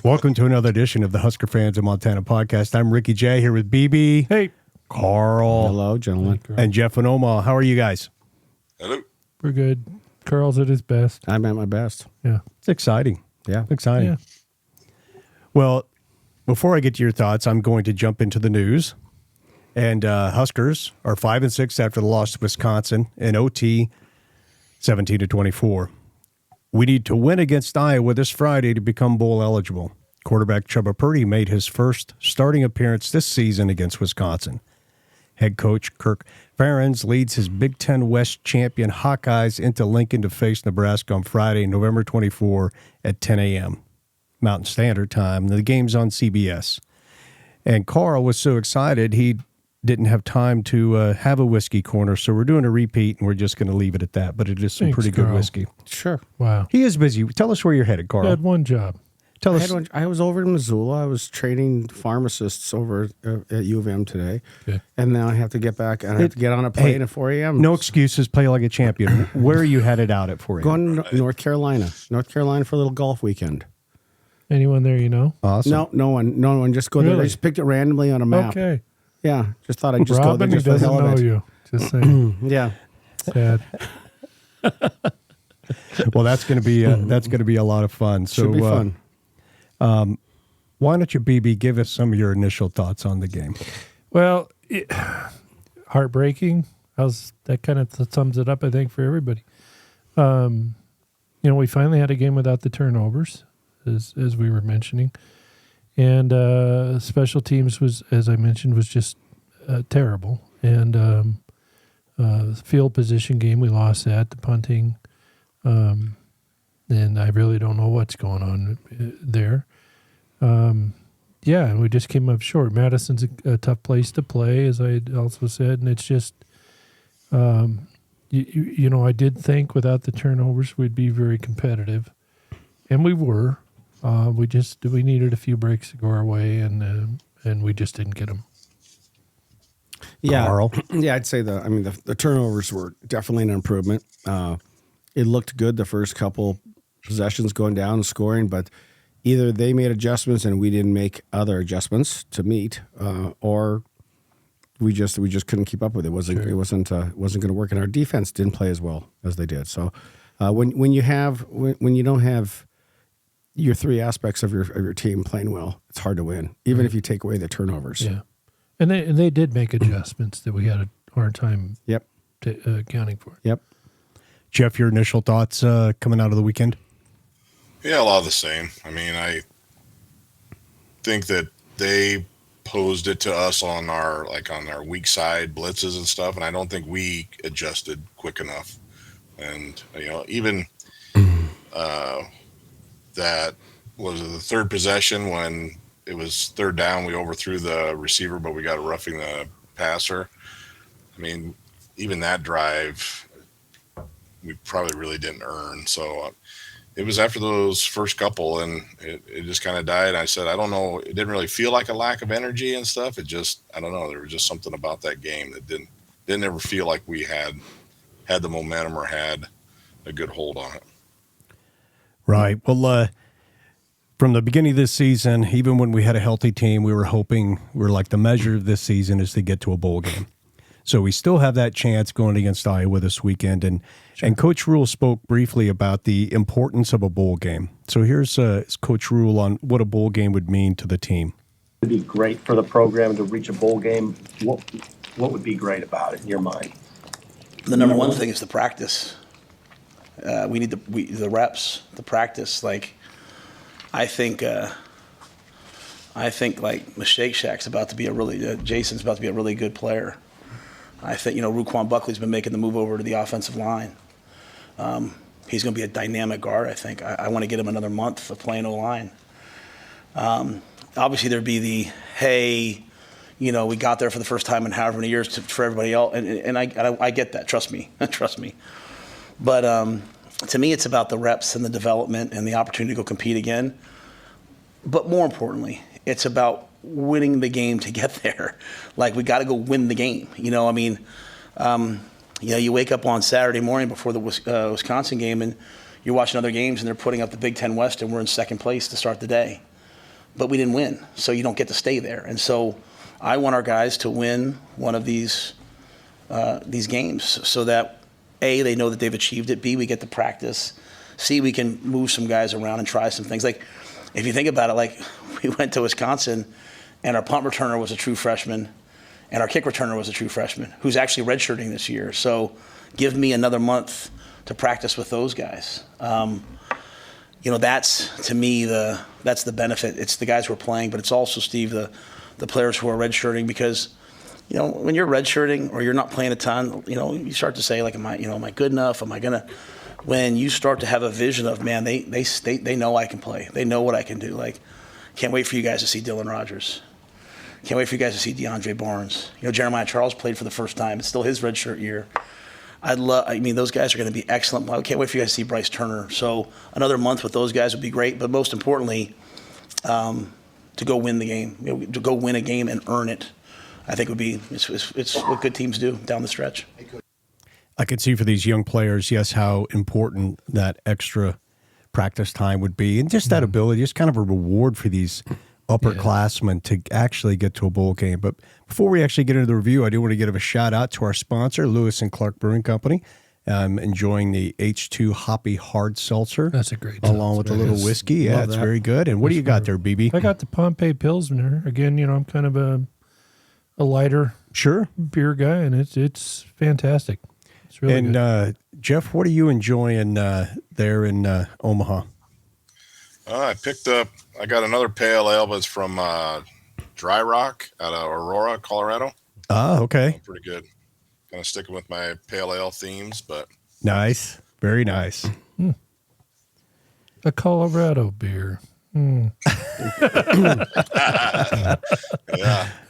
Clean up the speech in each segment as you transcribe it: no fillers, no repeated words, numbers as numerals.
Welcome to another edition of the Husker Fans of Montana podcast. I'm Ricky J here with BB. Hey. Carl. Hello, gentlemen. And Jeff and Omaha. How are you guys? Hello. We're good. Karl's at his best. I'm at my best. Yeah. It's exciting. Yeah. Exciting. Yeah. Well, before I get to your thoughts, I'm going to jump into the news. And Huskers are 5-6 after the loss to Wisconsin in OT 17-24. We need to win against Iowa this Friday to become bowl eligible. Quarterback Chubba Purdy made his first starting appearance this season against Wisconsin. Head coach Kirk Ferentz leads his Big Ten West champion Hawkeyes into Lincoln to face Nebraska on Friday, November 24 at 10 a.m. Mountain Standard Time. The game's on CBS. And Karl was so excited he didn't have time to have a whiskey corner, so we're doing a repeat, and we're just going to leave it at that. But it is some pretty good Karl. whiskey. Sure. Wow. He is busy. Tell us where you're headed, Karl. You had one job. Tell us. I was over in Missoula. I was training pharmacists over at U of M today. Okay. And now I have to get back, and I have to get on a plane at 4 a.m. No excuses. Play like a champion. Where are you headed out at 4 a.m.? Going to North Carolina. North Carolina for a little golf weekend. Anyone there you know? Awesome. No one. Just go there. Really? I just picked it randomly on a map. Okay. Yeah, just thought I'd just go there Robin, he just for the doesn't hell know of it. you. Just saying. Yeah. Sad. Well, that's going to be a lot of fun. So, Should be fun. Why don't you, BB, give us some of your initial thoughts on the game? Well, heartbreaking. That kind of sums it up, I think, for everybody. We finally had a game without the turnovers, as we were mentioning. And special teams was, as I mentioned, was just terrible. And field position game, we lost that, the punting. And I really don't know what's going on there. And we just came up short. Madison's a tough place to play, as I also said. And it's just, I did think without the turnovers we'd be very competitive. And we were. We needed a few breaks to go our way, and we just didn't get them. Yeah, Karl? Yeah, I'd say the turnovers were definitely an improvement. It looked good the first couple possessions going down and scoring, but either they made adjustments and we didn't make other adjustments to meet, or we just couldn't keep up with it. It wasn't going to work, and our defense didn't play as well as they did. So when you don't have your three aspects of your team playing well, it's hard to win, even if you take away the turnovers. Yeah, and they did make adjustments that we had a hard time accounting for. Yep. Jeff, your initial thoughts coming out of the weekend? Yeah, a lot of the same. I mean, I think that they posed it to us on our weak side blitzes and stuff, and I don't think we adjusted quick enough. And even that was the third possession when it was third down. We overthrew the receiver, but we got a roughing the passer. I mean, even that drive, we probably really didn't earn. So it was after those first couple, and it just kind of died. I said, I don't know. It didn't really feel like a lack of energy and stuff. It just, I don't know. There was just something about that game that didn't ever feel like we had the momentum or had a good hold on it. Right. Well, from the beginning of this season, even when we had a healthy team, we were hoping, the measure of this season is to get to a bowl game. So we still have that chance going against Iowa this weekend. And Coach Rhule spoke briefly about the importance of a bowl game. So here's Coach Rhule on what a bowl game would mean to the team. It would be great for the program to reach a bowl game. What would be great about it in your mind? The number one thing is the practice. We need the reps, the practice. I think Shake Shack's about to be Jason's about to be a really good player. I think, Ruquan Buckley's been making the move over to the offensive line. He's going to be a dynamic guard, I think. I want to get him another month of playing O-line. Obviously, there'd be we got there for the first time in however many years for everybody else. And I get that. Trust me. Trust me. But to me, it's about the reps and the development and the opportunity to go compete again. But more importantly, it's about winning the game to get there. We got to go win the game. You wake up on Saturday morning before the Wisconsin game and you're watching other games and they're putting up the Big Ten West and we're in second place to start the day. but we didn't win, so you don't get to stay there. And so I want our guys to win one of these games so that A, they know that they've achieved it, B, we get to practice, C, we can move some guys around and try some things. Like, if you think about it, like, we went to Wisconsin and our punt returner was a true freshman and our kick returner was a true freshman who's actually redshirting this year. So give me another month to practice with those guys. That's, to me, that's the benefit. It's the guys who are playing, but it's also, Steve, the players who are redshirting, because, when you're redshirting or you're not playing a ton, you start to say, like, am I good enough? Am I going to? When you start to have a vision of, man, they know I can play. They know what I can do. Like, can't wait for you guys to see Dylan Rogers. Can't wait for you guys to see DeAndre Barnes. Jeremiah Charles played for the first time. It's still his redshirt year. Those guys are going to be excellent. I can't wait for you guys to see Bryce Turner. So another month with those guys would be great. But most importantly, to go win the game, to go win a game and earn it, I think it's what good teams do down the stretch. I could see for these young players, yes, how important that extra practice time would be, and just that ability, just kind of a reward for these upperclassmen to actually get to a bowl game. But before we actually get into the review, I do want to give a shout out to our sponsor, Lewis and Clark Brewing Company. I'm enjoying the H2 Hoppy Hard Seltzer. That's a great along with a little whiskey. Yeah, it's very good. And what do you got there, BB? I got the Pompeii Pilsner. Again, I'm kind of a lighter beer guy, and it's fantastic. It's really good. And Jeff, what are you enjoying there in Omaha? I got another pale ale, but it's from Dry Rock out of Aurora, Colorado. Ah, okay. Pretty good. Kind of sticking with my pale ale themes, but nice, very nice. A Colorado beer. Yeah.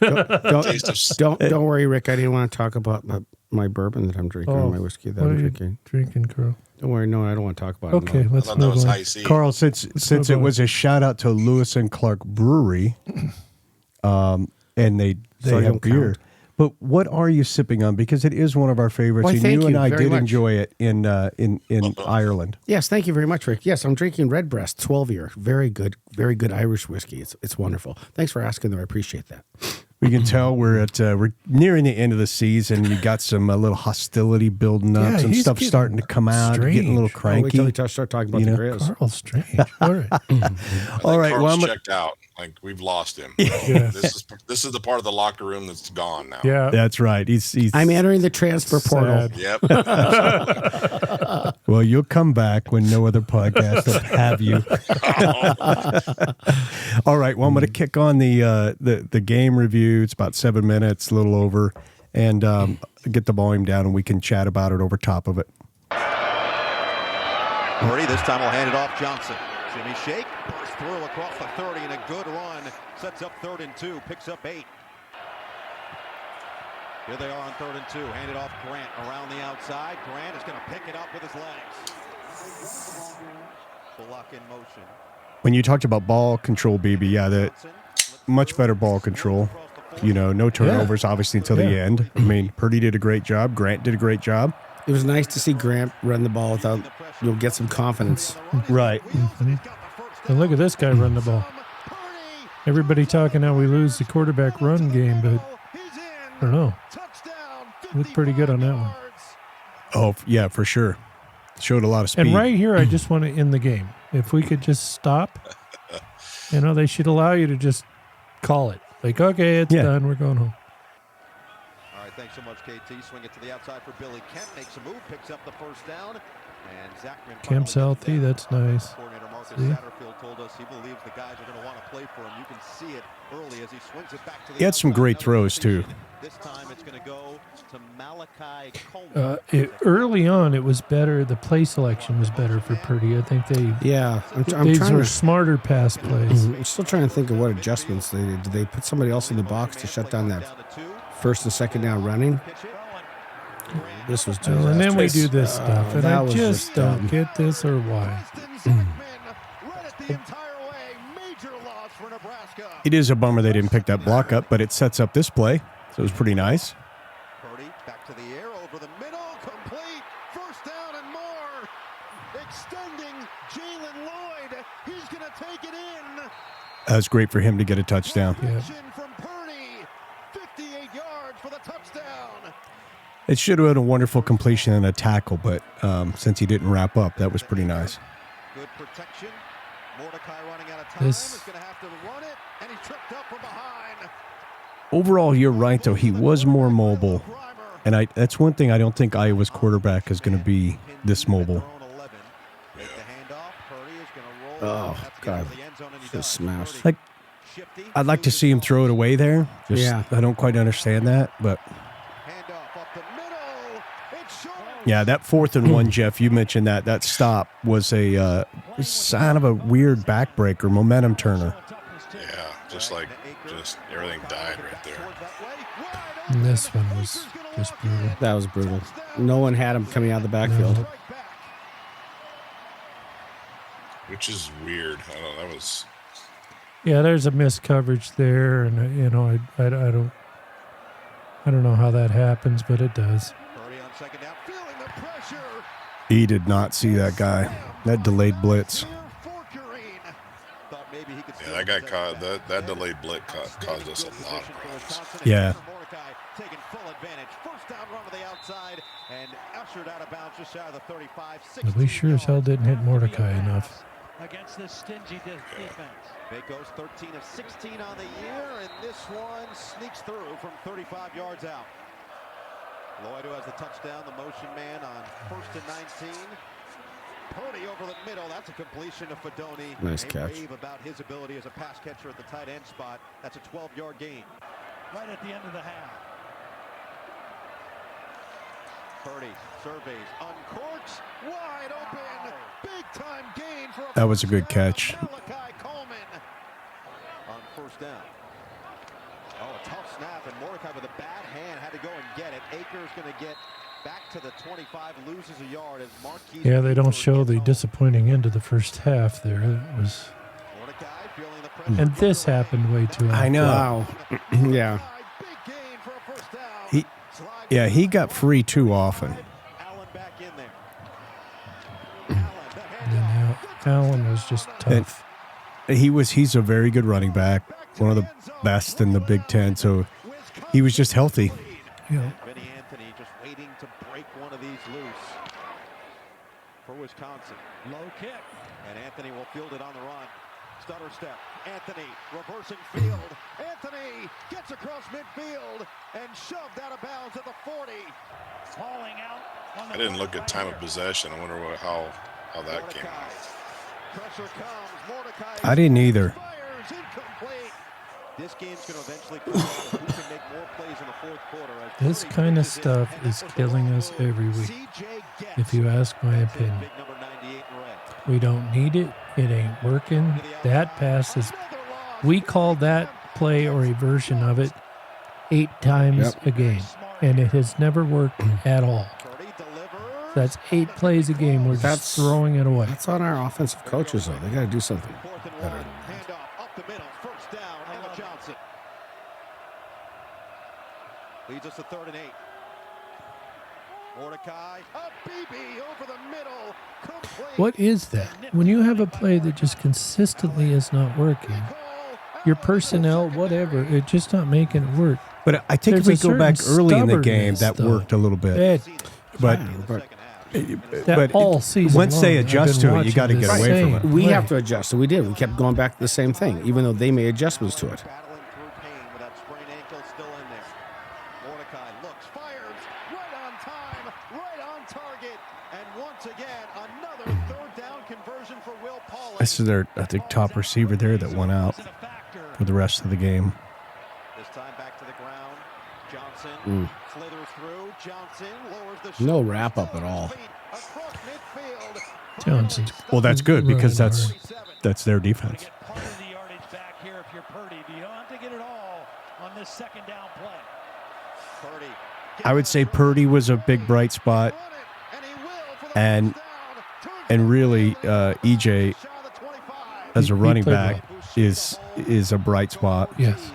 Don't worry, Rick. I didn't want to talk about my bourbon that I'm drinking, or my whiskey that I'm drinking. Drinking, Karl? Don't worry, no, I don't want to talk about it. Okay, let's move on. Karl, since it was a shout out to Lewis and Clark Brewery, and they have beer. Count. But what are you sipping on? Because it is one of our favorites, and you and I did enjoy it in Ireland. Yes, thank you very much, Rick. Yes, I'm drinking Redbreast 12-year. Very good Irish whiskey. It's wonderful. Thanks for asking, though. I appreciate that. We can tell we're nearing the end of the season. You got some little hostility building up, some stuff starting to come out, getting a little cranky. Wait till we start talking about the grills. Karl's strange. All right. All right. Karl's checked out. Like, we've lost him. Yeah. This is the part of the locker room that's gone now. Yeah, that's right. He's I'm entering the transfer portal. Yep. Well, you'll come back when no other podcast will have you. All right. Well, I'm going to kick on the game review. It's about 7 minutes, a little over, and get the volume down, and we can chat about it over top of it. Murray this time will hand it off Johnson. Jimmy Shake bursts through across the 30 and a good run. Sets up 3rd and 2, picks up 8. Here they are on 3rd and 2. Hand it off Grant around the outside. Grant is going to pick it up with his legs. Block in motion. When you talked about ball control, BB, much better ball control. No turnovers, obviously, until the end. I mean, Purdy did a great job. Grant did a great job. It was nice to see Grant run the ball without, get some confidence. Right. Mm-hmm. And look at this guy run the ball. Everybody talking how we lose the quarterback run game, but I don't know. Looked pretty good on that one. Oh, yeah, for sure. Showed a lot of speed. And right here, I just want to end the game. If we could just stop, they should allow you to just call it. Like, okay, it's done. We're going home. All right, thanks so much, KT. Swing it to the outside for Billy Kemp. Makes a move, picks up the first down. And Zachman Kemp's healthy. That's nice. Coordinator Marcus Satterfield told us he believes the guys are going to want to play for him. You can see it early as he swings it back to the He had some great throws, too. This time it's going to go to Malachi Coleman. Early on, it was better. The play selection was better for Purdy. I think these were smarter pass plays. I'm still trying to think of what adjustments they did. Did they put somebody else in the box to shut down that first and second down running? This was disastrous. And then we do this stuff, and I just don't get this or why. It is a bummer they didn't pick that block up, but it sets up this play, so it was pretty nice. Purdy back to the air, over the middle, complete, first down and more. Extending Jalen Lloyd, he's going to take it in. That was great for him to get a touchdown. Yeah. From Purdy, 58 yards for the touchdown. It should have been a wonderful completion and a tackle, but since he didn't wrap up, that was pretty nice. Good protection. Mordecai running out of time. This- Is going to have to run it, and he tripped up from behind. Overall, you're right, though. He was more mobile. And that's one thing I don't think Iowa's quarterback is going to be this mobile. Oh, God. Just smashed. Like, I'd like to see him throw it away there. Just, Yeah. I don't quite understand that, but yeah, that 4th and 1, Jeff, you mentioned that stop was a sign of a weird backbreaker, momentum turner. Yeah, just everything died right there. And this one was just brutal. That was brutal. No one had him coming out of the backfield. No. Which is weird. I don't know. That was. Yeah, there's a missed coverage there, and I don't know how that happens, but it does. He did not see that guy. That delayed blitz. Yeah, that got caught. That delayed blitz caused us a lot of problems. Yeah. Taking full advantage. First down run to the outside and ushered out of bounds just out of the 35. We sure as hell didn't hit Mordecai enough. Against this stingy defense. Baco's 13 of 16 on the year, and this one sneaks through from 35 yards out. Lloyd, who has the touchdown, the motion man on 1st and 19. Purdy over the middle. That's a completion to Fedoni. Nice catch. Rave about his ability as a pass catcher at the tight end spot. That's a 12-yard gain. Right at the end of the half. Purdy surveys, uncorks, wide open, big time gain for That was a good catch. Malachi Coleman on 1st down. Oh, a tough snap, and Mordecai with a bad hand had to go and get it. Akers going to get back to the 25, loses a yard as Marquise. Yeah, they don't show the gets home. disappointing end of the first half there. It was, Mordecai feeling the pressure. and this happened way too often. I know. Wow. Yeah. Big gain for a first down. He, yeah, he got free too often. Allen back in there. And then Allen was just tough. He's a very good running back, one of the best in the Big Ten. So he was just healthy. Yeah. Vinny Anthony just waiting to break one of these loose for Wisconsin. Low kick. And Anthony will field it on the run. Stutter step. Anthony reversing field. Anthony gets across midfield and shoved out of bounds at the 40. Falling out. On the I didn't look at time of possession. I wonder how that came Mordecai. out. Pressure comes. Mordecai. I didn't either. Fires incomplete. This game's going to eventually come out who can make more plays in the 4th quarter. as This Purdy kind of pushes in, stuff and is that's what killing they'll us go. every week, CJ gets if you ask my big opinion. number 98 in red. We don't need it. It ain't working. That pass is. We call that play or a version of it 8 times a game, and it has never worked at all. Purdy delivers. That's 8 plays a game. We're just That's- throwing it away. That's on our offensive coaches, though. They got to do something 4th and better 1. than that. Handoff up the middle. First down. Emma Johnson leads us to 3rd and 8. Mordecai, a BB over the middle. Complete. What is that? When you have a play that just consistently is not working, your personnel, whatever, it's just not making it work. But I think There's if we a go back certain early in the game, stubbornness, that though. worked a little bit. But That all season once they long, I've adjust been to it, you got to watching get the away from same it. We play. have to adjust, so we did. We kept going back to the same thing, even though they made adjustments to it. Battling through pain with that sprained ankle still in there. Mordecai looks, fires, right on time, right on target, and once again, another 3rd down conversion for Will Pollard. This is their, I think, top receiver there that went out for the rest of the game. This time back to the ground. Johnson slithers through. Johnson lowers the No shoulder, wrap up still at on all. his feet, across midfield. Johnson's. Well, that's good because running that's their defense. Get part of the yardage back here if you're Purdy. But you don't have to get it all on this 2nd down play. Purdy I would say Purdy was a big bright spot, and really EJ as a running played back is a bright spot. Yes.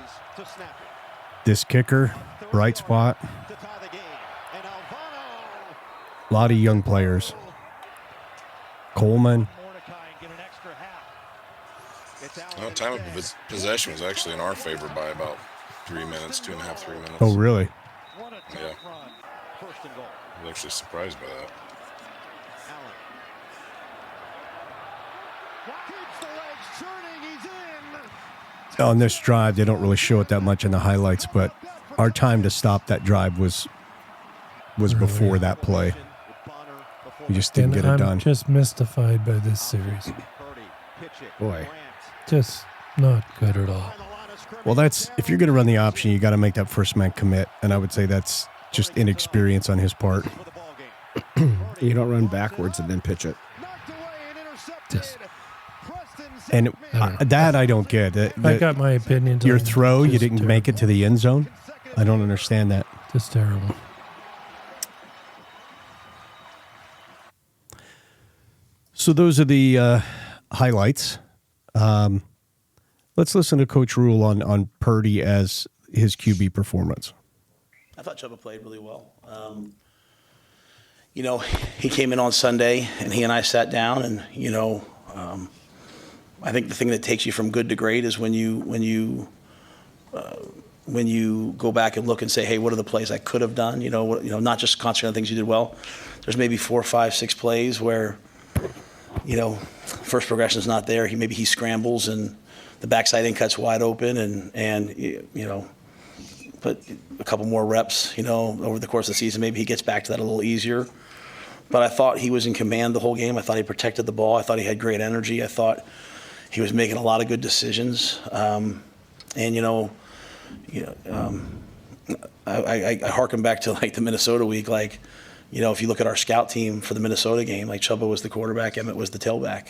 This kicker, bright spot. A lot of young players. Coleman. Well, time of possession was actually in our favor by about 3 minutes, 2.5, 3 minutes. Oh, really? What a tough Yeah. run. First and goal. I was actually surprised by that. Allen. Keeps the legs churning. He's in. On this drive, they don't really show it that much in the highlights, but our time to stop that drive was before that play. We just didn't get it I'm done. just mystified by this series. Boy. Just not good at all. Well, that's if you're going to run the option, you got to make that first man commit, and I would say that's just inexperience on his part. You don't run backwards and then pitch it. Just And that I don't get. I got my opinions. Your on it. throw, you Just didn't make it to the end zone. I don't understand that. Just terrible. So those are the highlights. Let's listen to Coach Rhule on Purdy as his QB performance. I thought Chubba played really well. You know, he came in on Sunday, and he and I sat down, and I think the thing that takes you from good to great is when you go back and look and say, hey, what are the plays I could have done? Not just concentrate on things you did well. There's maybe 4, 5, 6 plays where, first progression is not there. Maybe he scrambles and the backside in cuts wide open, and but a couple more reps, over the course of the season, maybe he gets back to that a little easier. But I thought he was in command the whole game. I thought he protected the ball. I thought he had great energy. I thought he was making a lot of good decisions. I harken back to like the Minnesota week. Like, if you look at our scout team for the Minnesota game, like Chubba was the quarterback, Emmett was the tailback.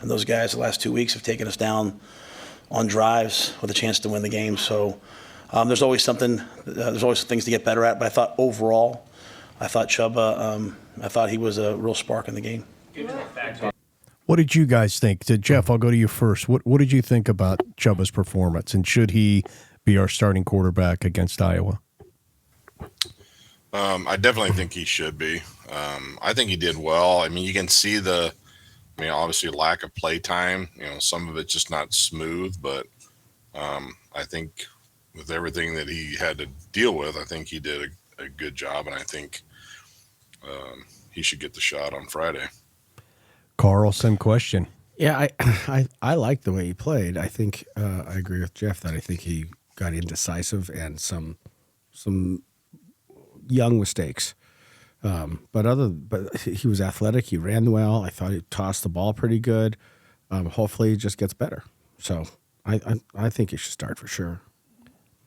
And those guys the last 2 weeks have taken us down on drives with a chance to win the game. So there's always something, there's always things to get better at. But I thought overall, Chubba, I thought he was a real spark in the game. What did you guys think? Jeff, I'll go to you first. What did you think about Chubba's performance, and should he be our starting quarterback against Iowa? I definitely think he should be. I think he did well. I mean, you can see obviously lack of play time. Some of it's just not smooth, but I think with everything that he had to deal with, I think he did a good job, and I think he should get the shot on Friday. Karl, same question. Yeah, I like the way he played. I think I agree with Jeff that I think he got indecisive and some young mistakes. But he was athletic. He ran well. I thought he tossed the ball pretty good. Hopefully, he just gets better. So I think he should start for sure.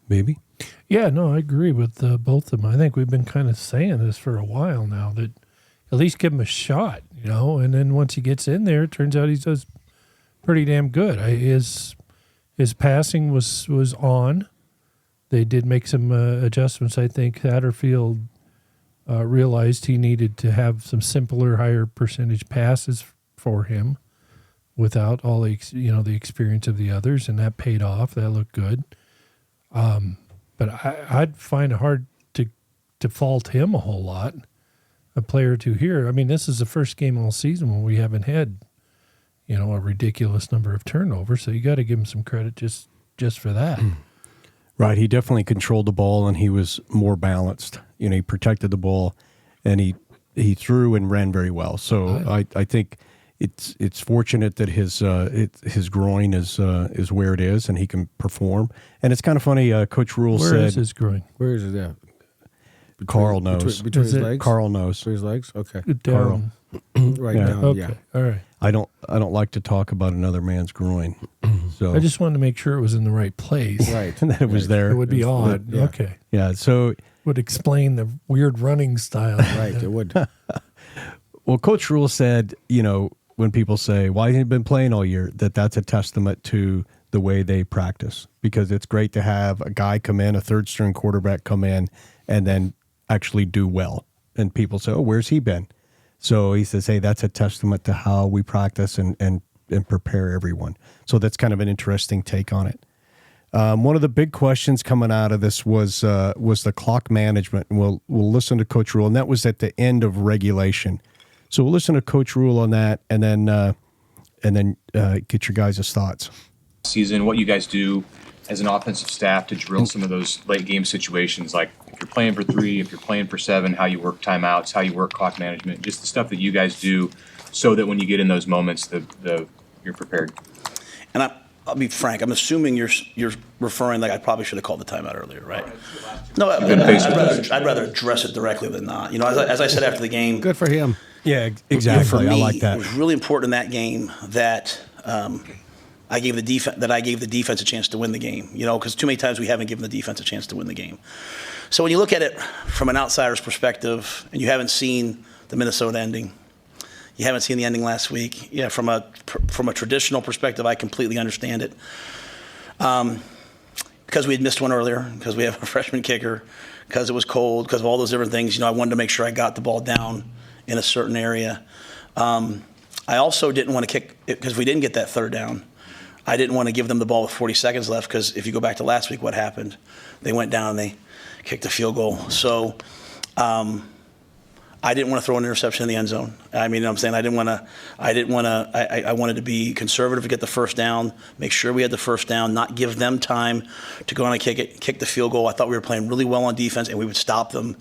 Maybe. Yeah, no, I agree with both of them. I think we've been kind of saying this for a while now, that at least give him a shot, and then once he gets in there, it turns out he does pretty damn good. His passing was on. They did make some adjustments. I think Satterfield realized he needed to have some simpler, higher percentage passes for him without all the the experience of the others, and that paid off. That looked good. But I'd find it hard to fault him a whole lot. A player or two here. I mean, this is the first game all season when we haven't had, a ridiculous number of turnovers. So you got to give him some credit just for that. Right. He definitely controlled the ball, and he was more balanced. He protected the ball, and he threw and ran very well. So I think it's fortunate that his groin is where it is, and he can perform. And it's kind of funny. Coach Rhule said, "Where is his groin? Where is it at? Karl knows. Between his legs? Karl knows. Between his legs? Okay. Down. Right Yeah. now, Okay. yeah. All right. I don't like to talk about another man's groin. So I just wanted to make sure it was in the right place. Right. that it was there. It would be odd. yeah. Okay. Yeah. So Would explain the weird running style. Right, it would. well, Coach Rhule said, when people say, why hasn't he been playing all year, that's a testament to the way they practice, because it's great to have a guy come in, a third string quarterback come in, and then actually do well. And people say, oh, where's he been? So he says, hey, that's a testament to how we practice and prepare everyone. So that's kind of an interesting take on it. One of the big questions coming out of this was the clock management. And we'll listen to Coach Rhule, and that was at the end of regulation. So we'll listen to Coach Rhule on that, and then get your guys' thoughts. season, what you guys do as an offensive staff to drill some of those late game situations, like if you're playing for 3, if you're playing for 7, how you work timeouts, how you work clock management, just the stuff that you guys do so that when you get in those moments, you're prepared. And I'll be frank. I'm assuming you're referring like I probably should have called the timeout earlier, right? No, I'd rather address it directly than not. You know, as I said after the game, Good for him. Yeah, exactly. For me, I like that. It was really important in that game that I gave the defense a chance to win the game. You know, because too many times we haven't given the defense a chance to win the game. So when you look at it from an outsider's perspective, and you haven't seen the Minnesota ending, you haven't seen the ending last week. Yeah, from a traditional perspective, I completely understand it. Because we had missed one earlier, because we have a freshman kicker, because it was cold, because of all those different things. You know, I wanted to make sure I got the ball down in a certain area. I also didn't want to kick it because we didn't get that third down. I didn't want to give them the ball with 40 seconds left because if you go back to last week, what happened? They went down and they kicked a field goal. So I didn't want to throw an interception in the end zone. I mean, you know what I'm saying? I wanted to be conservative to get the first down, make sure we had the first down, not give them time to go on and kick the field goal. I thought we were playing really well on defense and we would stop them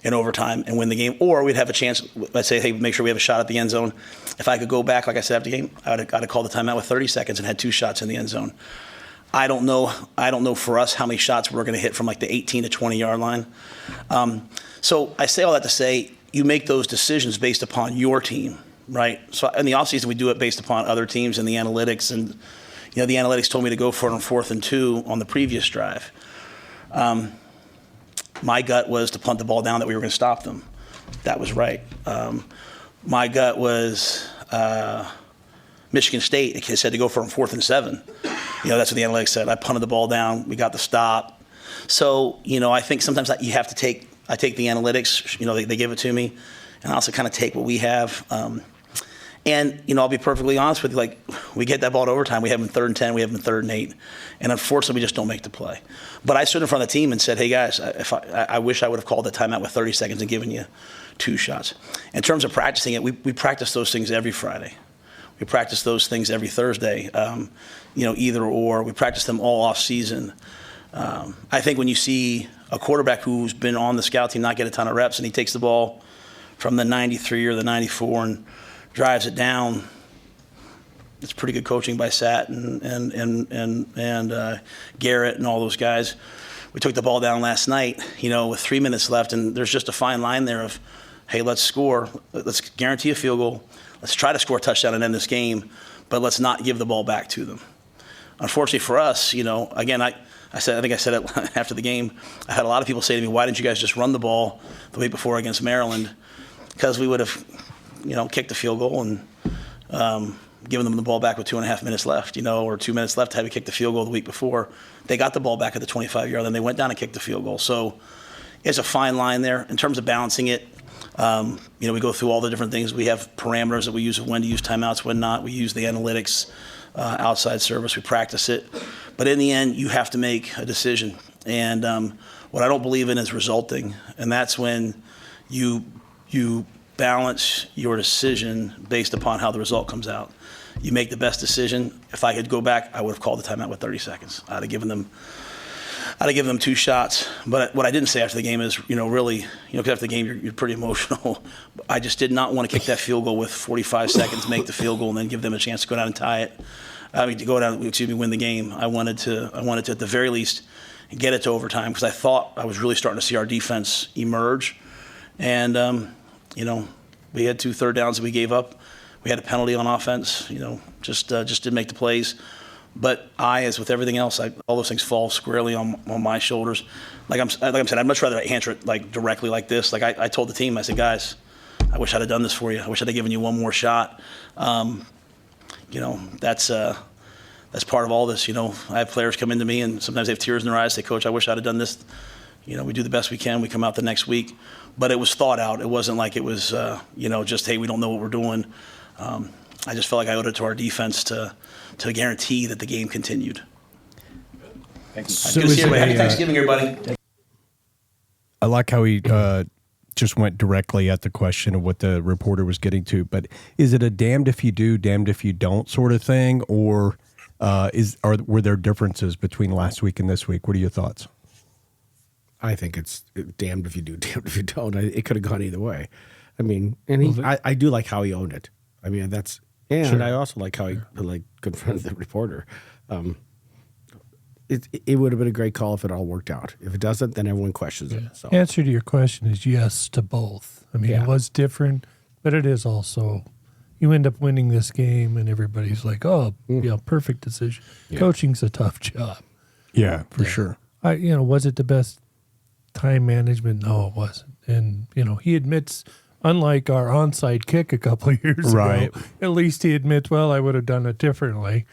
in overtime and win the game. Or we'd have a chance, let's say, hey, make sure we have a shot at the end zone. If I could go back, like I said after the game, I'd have called the timeout with 30 seconds and had 2 shots in the end zone. I don't know for us how many shots we're going to hit from like the 18 to 20 yard line. So I say all that to say, you make those decisions based upon your team, right? So in the offseason, we do it based upon other teams and the analytics. And, you know, the analytics told me to go for it on 4th and 2 on the previous drive. My gut was to punt the ball down that we were going to stop them. That was right. My gut was Michigan State. It said to go for it on 4th and 7. You know, that's what the analytics said. I punted the ball down. We got the stop. So, you know, I think sometimes you have to I take the analytics, you know, they give it to me, and I also kind of take what we have. And, you know, I'll be perfectly honest with you, like, we get that ball to overtime, we have them 3rd and 10, we have them 3rd and 8. And unfortunately, we just don't make the play. But I stood in front of the team and said, hey, guys, I wish I would have called the timeout with 30 seconds and given you 2 shots. In terms of practicing it, we practice those things every Friday. We practice those things every Thursday, you know, either or. We practice them all off season. I think when you see a quarterback who's been on the scout team not get a ton of reps and he takes the ball from the 93 or the 94 and drives it down, it's pretty good coaching by Sat and Garrett and all those guys. We took the ball down last night, you know, with 3 minutes left, and there's just a fine line there of, hey, let's score. Let's guarantee a field goal. Let's try to score a touchdown and end this game, but let's not give the ball back to them. Unfortunately for us, you know, again, I think I said it after the game. I had a lot of people say to me, why didn't you guys just run the ball the week before against Maryland? Because we would have, you know, kicked the field goal and given them the ball back with 2.5 minutes left, you know, or 2 minutes left to have to kick the field goal the week before. They got the ball back at the 25-yard, then they went down and kicked the field goal. So it's a fine line there. In terms of balancing it, you know, we go through all the different things. We have parameters that we use of when to use timeouts, when not. We use the analytics, outside service. We practice it. But in the end, you have to make a decision. And what I don't believe in is resulting. And that's when you balance your decision based upon how the result comes out. You make the best decision. If I could go back, I would have called the timeout with 30 seconds. I'd have given them 2 shots. But what I didn't say after the game is, you know, really, you know, because after the game you're pretty emotional. I just did not want to kick that field goal with 45 seconds, make the field goal, and then give them a chance to go down and tie it. Win the game. I wanted to at the very least get it to overtime because I thought I was really starting to see our defense emerge. And, you know, we had 2 third downs that we gave up. We had a penalty on offense, you know, just didn't make the plays. But as with everything else, all those things fall squarely on my shoulders. Like I'm saying, I'd much rather answer it like directly like this. Like I told the team, I said, guys, I wish I'd have done this for you. I wish I'd have given you one more shot. You know, that's part of all this. You know, I have players come into me and sometimes they have tears in their eyes. Say, Coach, I wish I'd have done this. You know, we do the best we can. We come out the next week. But it was thought out. It wasn't like it was, you know, just, hey, we don't know what we're doing. I just felt like I owed it to our defense to guarantee that the game continued. Thank you. So Good to see is everybody. it Happy a, Thanksgiving, everybody. I like how he just went directly at the question of what the reporter was getting to. But is it a damned if you do, damned if you don't sort of thing? Or Were there differences between last week and this week? What are your thoughts? I think it's damned if you do, damned if you don't. It could have gone either way. I mean, and I do like how he owned it. I mean, sure. I also like how he confronted the reporter. It would have been a great call if it all worked out. If it doesn't, then everyone questions it. So. Answer to your question is yes to both. I mean, It was different, but it is also, you end up winning this game and everybody's like, oh, perfect decision. Yeah. Coaching's a tough job. Yeah, for sure. Was it the best time management? No, it wasn't. And, he admits, unlike our onside kick a couple of years ago, at least he admits, well, I would have done it differently,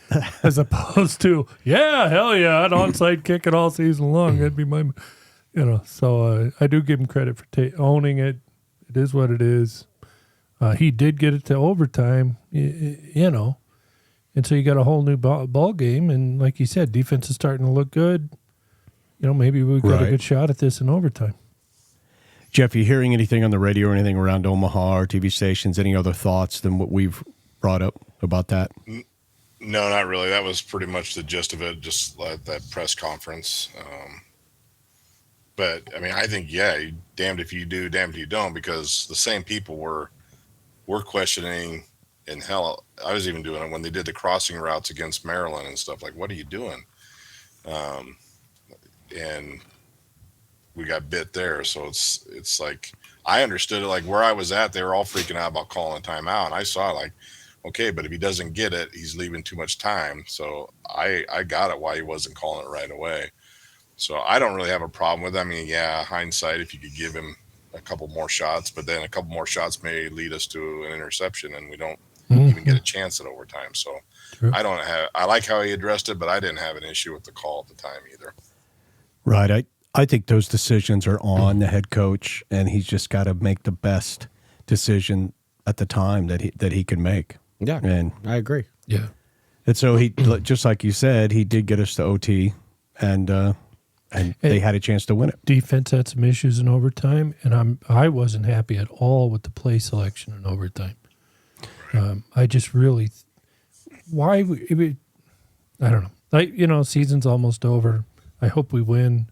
as opposed to, hell yeah, I'd onside kick it all season long. That'd be my, So I do give him credit for owning it. It is what it is. He did get it to overtime, and so you got a whole new ball game. And like you said, defense is starting to look good. Maybe we've got a good shot at this in overtime. Jeff, you hearing anything on the radio or anything around Omaha or TV stations? Any other thoughts than what we've brought up about that? No, not really. That was pretty much the gist of it, just like that press conference. But, I mean, I think, damned if you do, damned if you don't, because the same people were questioning, and hell, I was even doing it when they did the crossing routes against Maryland and stuff. Like, what are you doing? And we got bit there. So it's like, I understood it. Like where I was at, they were all freaking out about calling a timeout. And I saw like, okay, but if he doesn't get it, he's leaving too much time. So I got it why he wasn't calling it right away. So I don't really have a problem with it. I mean, hindsight, if you could give him a couple more shots, but then a couple more shots may lead us to an interception and we don't even get a chance at overtime. So true. I like how he addressed it, but I didn't have an issue with the call at the time either. Right. I think those decisions are on the head coach, and he's just got to make the best decision at the time that he can make. Yeah, and I agree. Yeah, and so he, just like you said, he did get us to OT, and they had a chance to win it. Defense had some issues in overtime, and I wasn't happy at all with the play selection in overtime. I just really, I don't know. Season's almost over. I hope we win.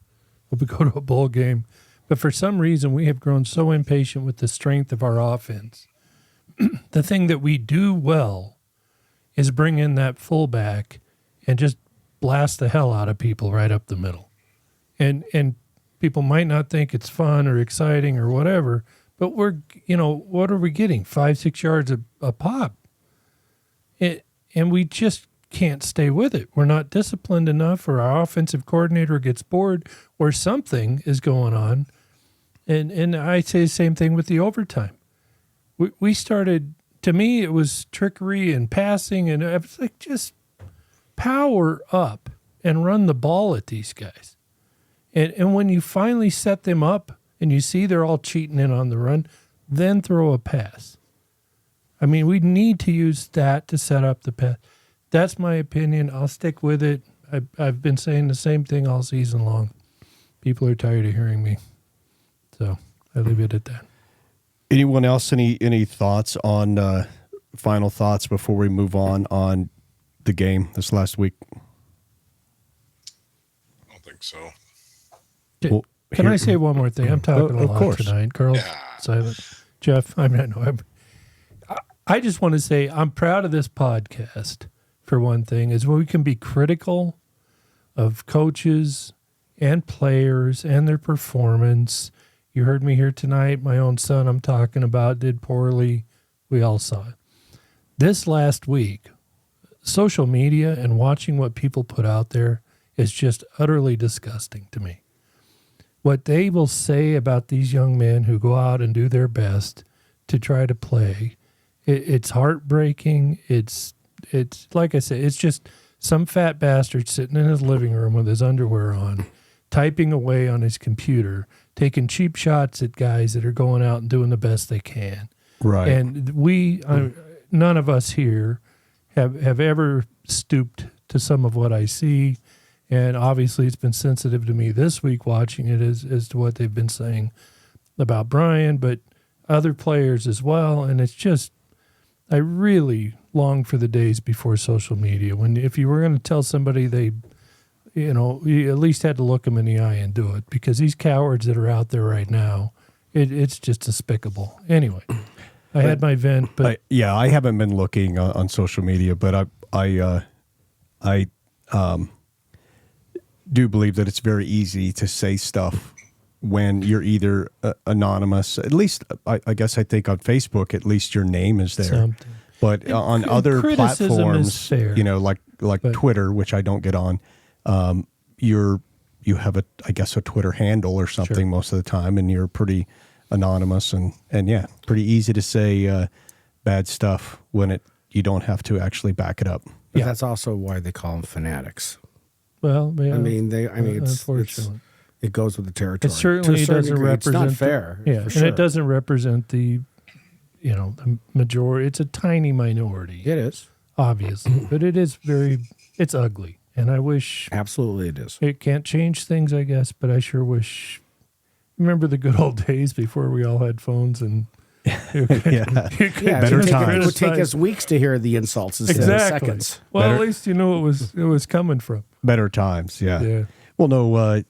Hope we go to a bowl game. But for some reason, we have grown so impatient with the strength of our offense. The thing that we do well is bring in that fullback and just blast the hell out of people right up the middle. And people might not think it's fun or exciting or whatever, but we're, what are we getting? 5-6 yards a pop. And we just can't stay with it. We're not disciplined enough, or our offensive coordinator gets bored, or something is going on. And I say the same thing with the overtime. We started, to me, it was trickery and passing, and I was like, just power up and run the ball at these guys. And when you finally set them up and you see they're all cheating in on the run, then throw a pass. I mean, we need to use that to set up the pass. That's my opinion. I'll stick with it. I've been saying the same thing all season long. People are tired of hearing me. So I leave it at that. Anyone else, any thoughts on final thoughts before we move on the game this last week? I don't think so. Well, Can I say one more thing? I'm talking a lot tonight. Karl, silent. Jeff, I just want to say I'm proud of this podcast. For one thing, is where we can be critical of coaches and players and their performance. You heard me here tonight. My own son I'm talking about did poorly. We all saw it. This last week, social media and watching what people put out there is just utterly disgusting to me. What they will say about these young men who go out and do their best to try to play, it's heartbreaking. It's like I said, it's just some fat bastard sitting in his living room with his underwear on, typing away on his computer, taking cheap shots at guys that are going out and doing the best they can. Right. And none of us here have ever stooped to some of what I see. And obviously it's been sensitive to me this week watching it as to what they've been saying about Brian, but other players as well. And it's just, I really long for the days before social media when if you were going to tell somebody they, you at least had to look them in the eye and do it, because these cowards that are out there right now, it's just despicable. Anyway, I had my vent, but I haven't been looking on social media, but I do believe that it's very easy to say stuff when you're either anonymous. At least, I guess I think on Facebook, at least your name is there. Something. But on other criticism is platforms, fair. Like Twitter, which I don't get on, you have a Twitter handle or something Sure. most of the time, and you're pretty anonymous and pretty easy to say bad stuff when you don't have to actually back it up. But that's also why they call them fanatics. well, yeah, Unfortunately, it goes with the territory. it certainly To a certain doesn't degree, represent. It's not fair. Yeah, for and sure. it doesn't represent the majority. It's a tiny minority, It is. obviously, but it's ugly, and I wish Absolutely, it is. it can't change things, I guess, but I sure wish. Remember the good old days before we all had phones and you could Better times. It would take us weeks to hear the insults instead of seconds. Well, Better- at least you knew it was coming from. Better times, yeah. Yeah. Well, no,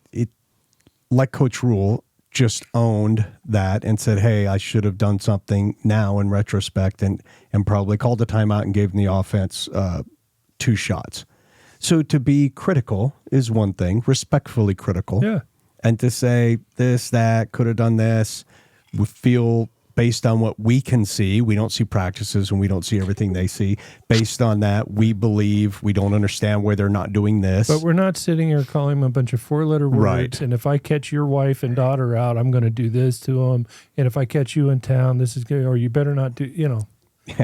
like Coach Rhule just owned that and said, hey, I should have done something now in retrospect, and probably called a timeout and gave the offense 2 shots. So to be critical is one thing, respectfully critical. Yeah. And to say this, that, could have done this, we feel based on what we can see, we don't see practices and we don't see everything they see. Based on that, we believe we don't understand why they're not doing this. But we're not sitting here calling them a bunch of 4-letter words. Right. And if I catch your wife and daughter out, I'm going to do this to them. And if I catch you in town, this is good. Or you better not do.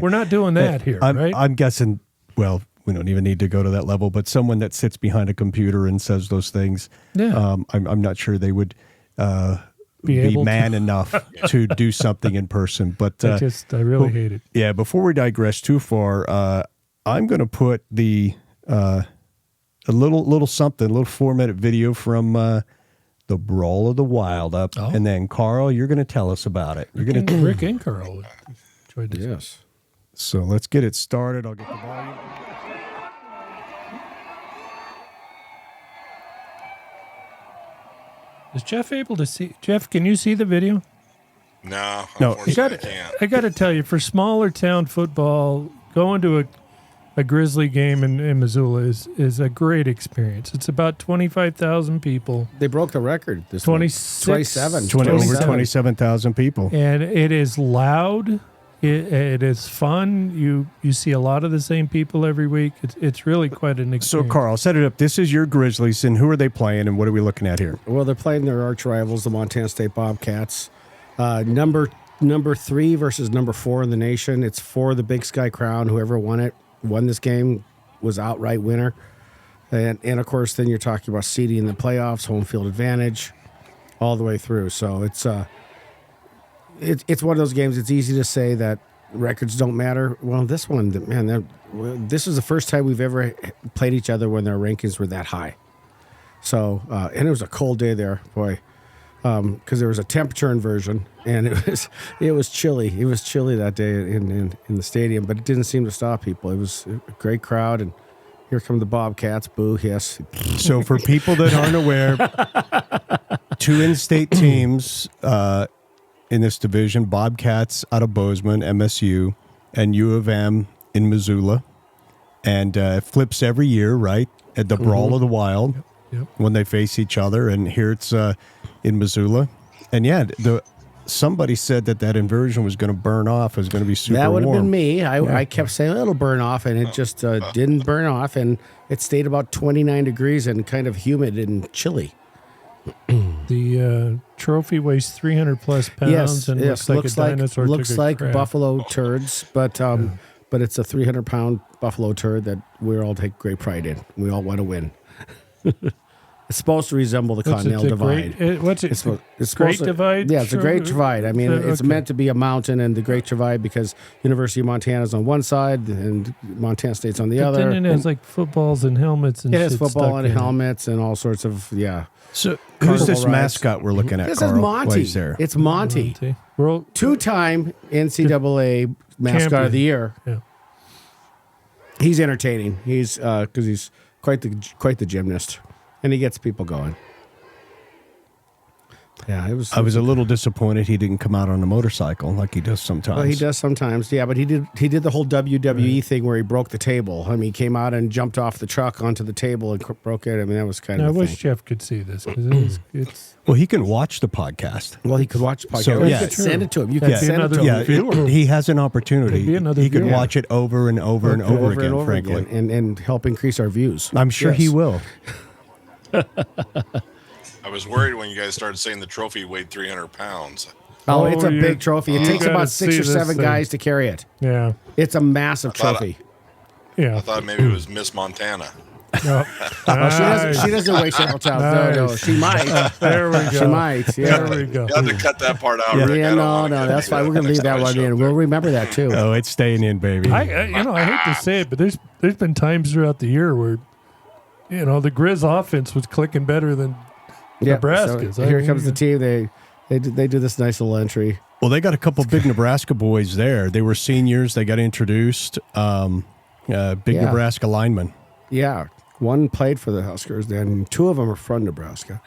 We're not doing that here, right? I'm guessing. Well, we don't even need to go to that level. But someone that sits behind a computer and says those things, Yeah. I'm not sure they would Be able to. man enough to do something in person. But I really hate it. yeah, before we digress too far, I'm going to put a little 4-minute video from the Brawl of the Wild up, and then Karl, you're going to tell us about it. You're going to Rick and Karl enjoyed this. Yes. So let's get it started. I'll get the volume. Is Jeff able to see? Jeff, can you see the video? No, No, unfortunately, I can't. I got to tell you, for smaller town football, going to a Grizzly game in Missoula is a great experience. It's about 25,000 people. They broke the record. This 27. 27,000 people. And it is loud. It is fun. You see a lot of the same people every week. It's really quite an So, experience. Karl, set it up. This is your Grizzlies, and who are they playing, and what are we looking at here? Well, they're playing their arch rivals, the Montana State Bobcats. Number 3 versus number 4 in the nation. It's for the Big Sky Crown. Whoever won this game was outright winner. And of course, then you're talking about seeding in the playoffs, home field advantage, all the way through. So it's one of those games. It's easy to say that records don't matter. Well, this one, man, this is the first time we've ever played each other when their rankings were that high. So, and it was a cold day there, boy, because there was a temperature inversion, and it was chilly. It was chilly that day in the stadium, but it didn't seem to stop people. It was a great crowd, and here come the Bobcats. Boo, yes. So, for people that aren't aware, 2 in-state teams in this division, Bobcats out of Bozeman, MSU, and U of M in Missoula. And it flips every year, right? At the Brawl of the Wild. Yep. When they face each other, and here it's in Missoula. And yeah, somebody said that inversion was going to burn off. It was going to be super warm. That would have been me. I kept saying it'll burn off, and it just didn't burn off, and it stayed about 29 degrees and kind of humid and chilly. The trophy weighs 300 plus pounds and looks like a dinosaur. Looks took a like crap. buffalo turds, but it's a 300-pound buffalo turd that we all take great pride in. We all want to win. It's supposed to resemble the Continental Divide. It's Great Great Divide? Yeah, it's a Great Divide. I mean, it's Okay. meant to be a mountain and the Great Divide because University of Montana is on one side and Montana State's on the But other. then it has like footballs and helmets and It shit has football stuck and in it. helmets and all sorts of, So, who's this Carnival rides. mascot we're looking at, This Karl? is Why Monty. he's there? It's Monty. World, 2-time NCAA mascot Champion. of the year. Yeah. He's entertaining. He's because he's quite the gymnast, and he gets people going. Yeah, it was. I was a little disappointed he didn't come out on a motorcycle like he does sometimes. Well, he does sometimes, yeah. But he did the whole WWE thing where he broke the table. I mean, he came out and jumped off the truck onto the table and broke it. I mean, that was kind I of. wish Jeff could see this because it's. Well, he can watch the podcast. Well, he could watch the podcast. So, Or you yeah. could send it to him. You That'd could be send it another to him. Yeah, viewer. he has an opportunity. Could be another He could viewer. watch it over and over and over again, frankly. and help increase our views. I'm sure he Yes. will. I was worried when you guys started saying the trophy weighed 300 pounds. Oh, it's a you- big trophy. It you takes gotta about 6 see or this 7 thing. guys to carry it. Yeah. It's a massive thought trophy. Yeah. I thought maybe it was Miss Montana. No. She doesn't weigh several pounds. No, Nice. she might. There we go. She might. Yeah. There we go. You have to cut that part out, Yeah. Rick. Yeah, I don't no, wanna get that's into fine. We're going to leave that next one time I in. show We'll up remember that too. Oh, it's staying in, baby. I hate to say it, but there's been times throughout the year where, the Grizz offense was clicking better than Nebraska's. So here comes the team. They do this nice little entry. Well, they got a couple big Nebraska boys there. They were seniors. They got introduced. Big Nebraska linemen. Yeah, one played for the Huskers. Then 2 of them are from Nebraska.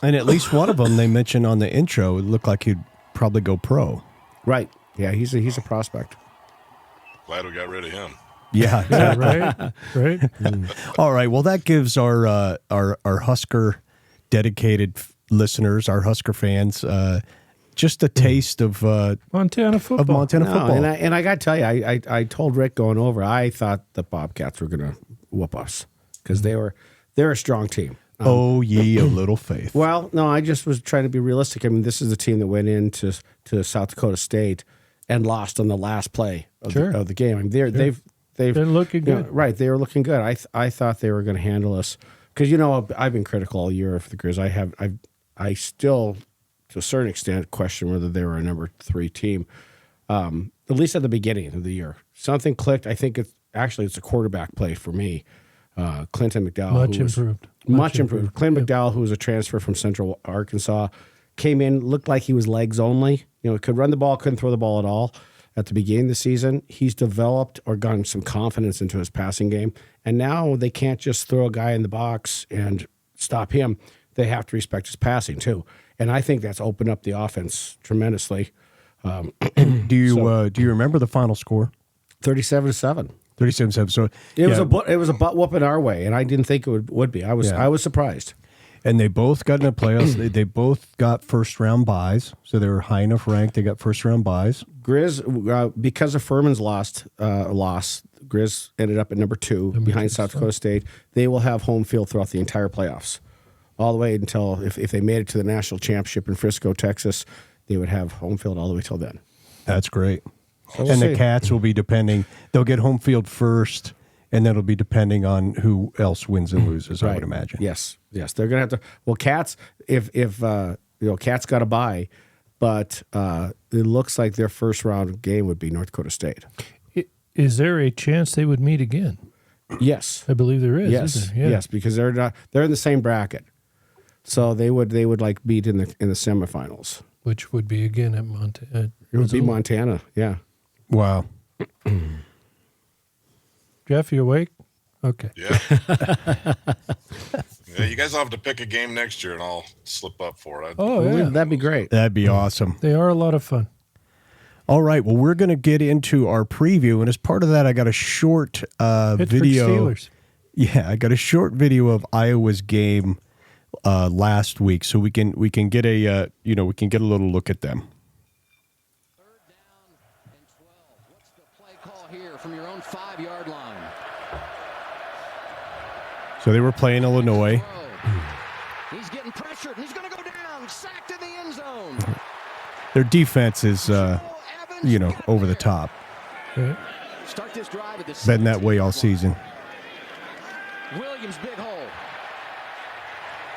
And at least one of them they mentioned on the intro, it looked like he'd probably go pro. Right. Yeah, he's a prospect. Glad we got rid of him. Yeah. Yeah, right. All right. Well, that gives our Husker dedicated listeners, our Husker fans, just a taste of Montana football. football. And I got to tell you, I told Rick going over, I thought the Bobcats were going to whoop us because they're a strong team. Oh, ye of little faith. Well, no, I just was trying to be realistic. I mean, this is a team that went into South Dakota State and lost on the last play of the game. I mean, they've been looking good. Right, they were looking good. I thought they were going to handle us because I've been critical all year of the Grizz. I still, to a certain extent, question whether they were a number 3 team. At least at the beginning of the year, something clicked. I think it's a quarterback play for me. Clinton McDowell, Much improved. Clint McDowell, who was a transfer from Central Arkansas, came in, looked like he was legs only. Could run the ball, couldn't throw the ball at all at the beginning of the season. He's developed or gotten some confidence into his passing game. And now they can't just throw a guy in the box and stop him. They have to respect his passing too. And I think that's opened up the offense tremendously. Do you remember the final score? 37-7. 37-7. So It was a butt whooping our way, and I didn't think it would be. I was surprised. And they both got in the playoffs. They both got first round buys, so they were high enough ranked. They got first round buys. Grizz, because of Furman's loss, Grizz ended up at number 2 behind South Dakota State. They will have home field throughout the entire playoffs, all the way until if they made it to the national championship in Frisco, Texas, they would have home field all the way till then. That's great. So we'll and see. the Cats will be depending. They'll get home field first, and then it'll be depending on who else wins and loses. I would imagine. Yes, they're gonna have to. Well, Cats, if Cats got a bye, but it looks like their first round game would be North Dakota State. Is there a chance they would meet again? Yes, I believe there is. yes, isn't there? Yeah. yes, because they're in the same bracket, so they would like meet in the semifinals. Which would be again at Montana. It would be Montana. Yeah. Wow. Jeff, you awake? Okay. Yeah. Yeah, you guys will have to pick a game next year, and I'll slip up for it. Oh, yeah. That'd be great. That'd be awesome. They are a lot of fun. All right. Well, we're going to get into our preview, and as part of that, I got a short video. Steelers. Yeah, I got a short video of Iowa's game last week, so we can get a little look at them. Third down and 12. What's the play call here from your own 5-yard line? So they were playing Illinois. He's getting pressured. He's going to go down. Sacked in the end zone. Their defense is, over the top. Right. Start this drive at the Been that way all season. Williams, big hole.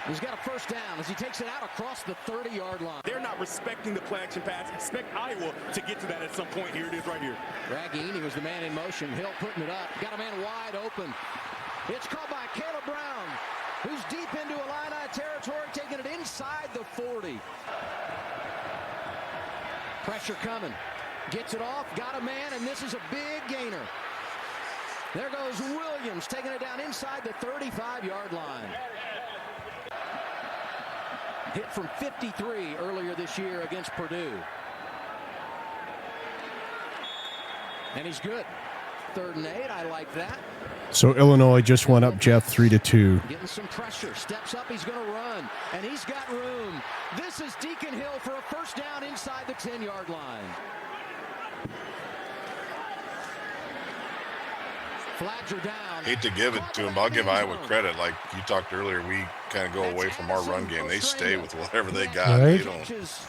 He's got a first down as he takes it out across the 30-yard line. They're not respecting the play action pass. Expect Iowa to get to that at some point. Here it is right here. Raghini was the man in motion. Hill putting it up. Got a man wide open. It's caught by Caleb Brown, who's deep into Illini territory, taking it inside the 40. Pressure coming. Gets it off, got a man, and this is a big gainer. There goes Williams, taking it down inside the 35-yard line. Hit from 53 earlier this year against Purdue. And he's good. 3rd and 8, I like that. So Illinois just went up, Jeff, 3-2. Getting some pressure, steps up, he's going to run, and he's got room. This is Deacon Hill for a first down inside the 10-yard line. Flags are down. Hate to give it to him, but I'll give Iowa credit. Like you talked earlier, we kind of go away from our run game. They stay with whatever they got. Right.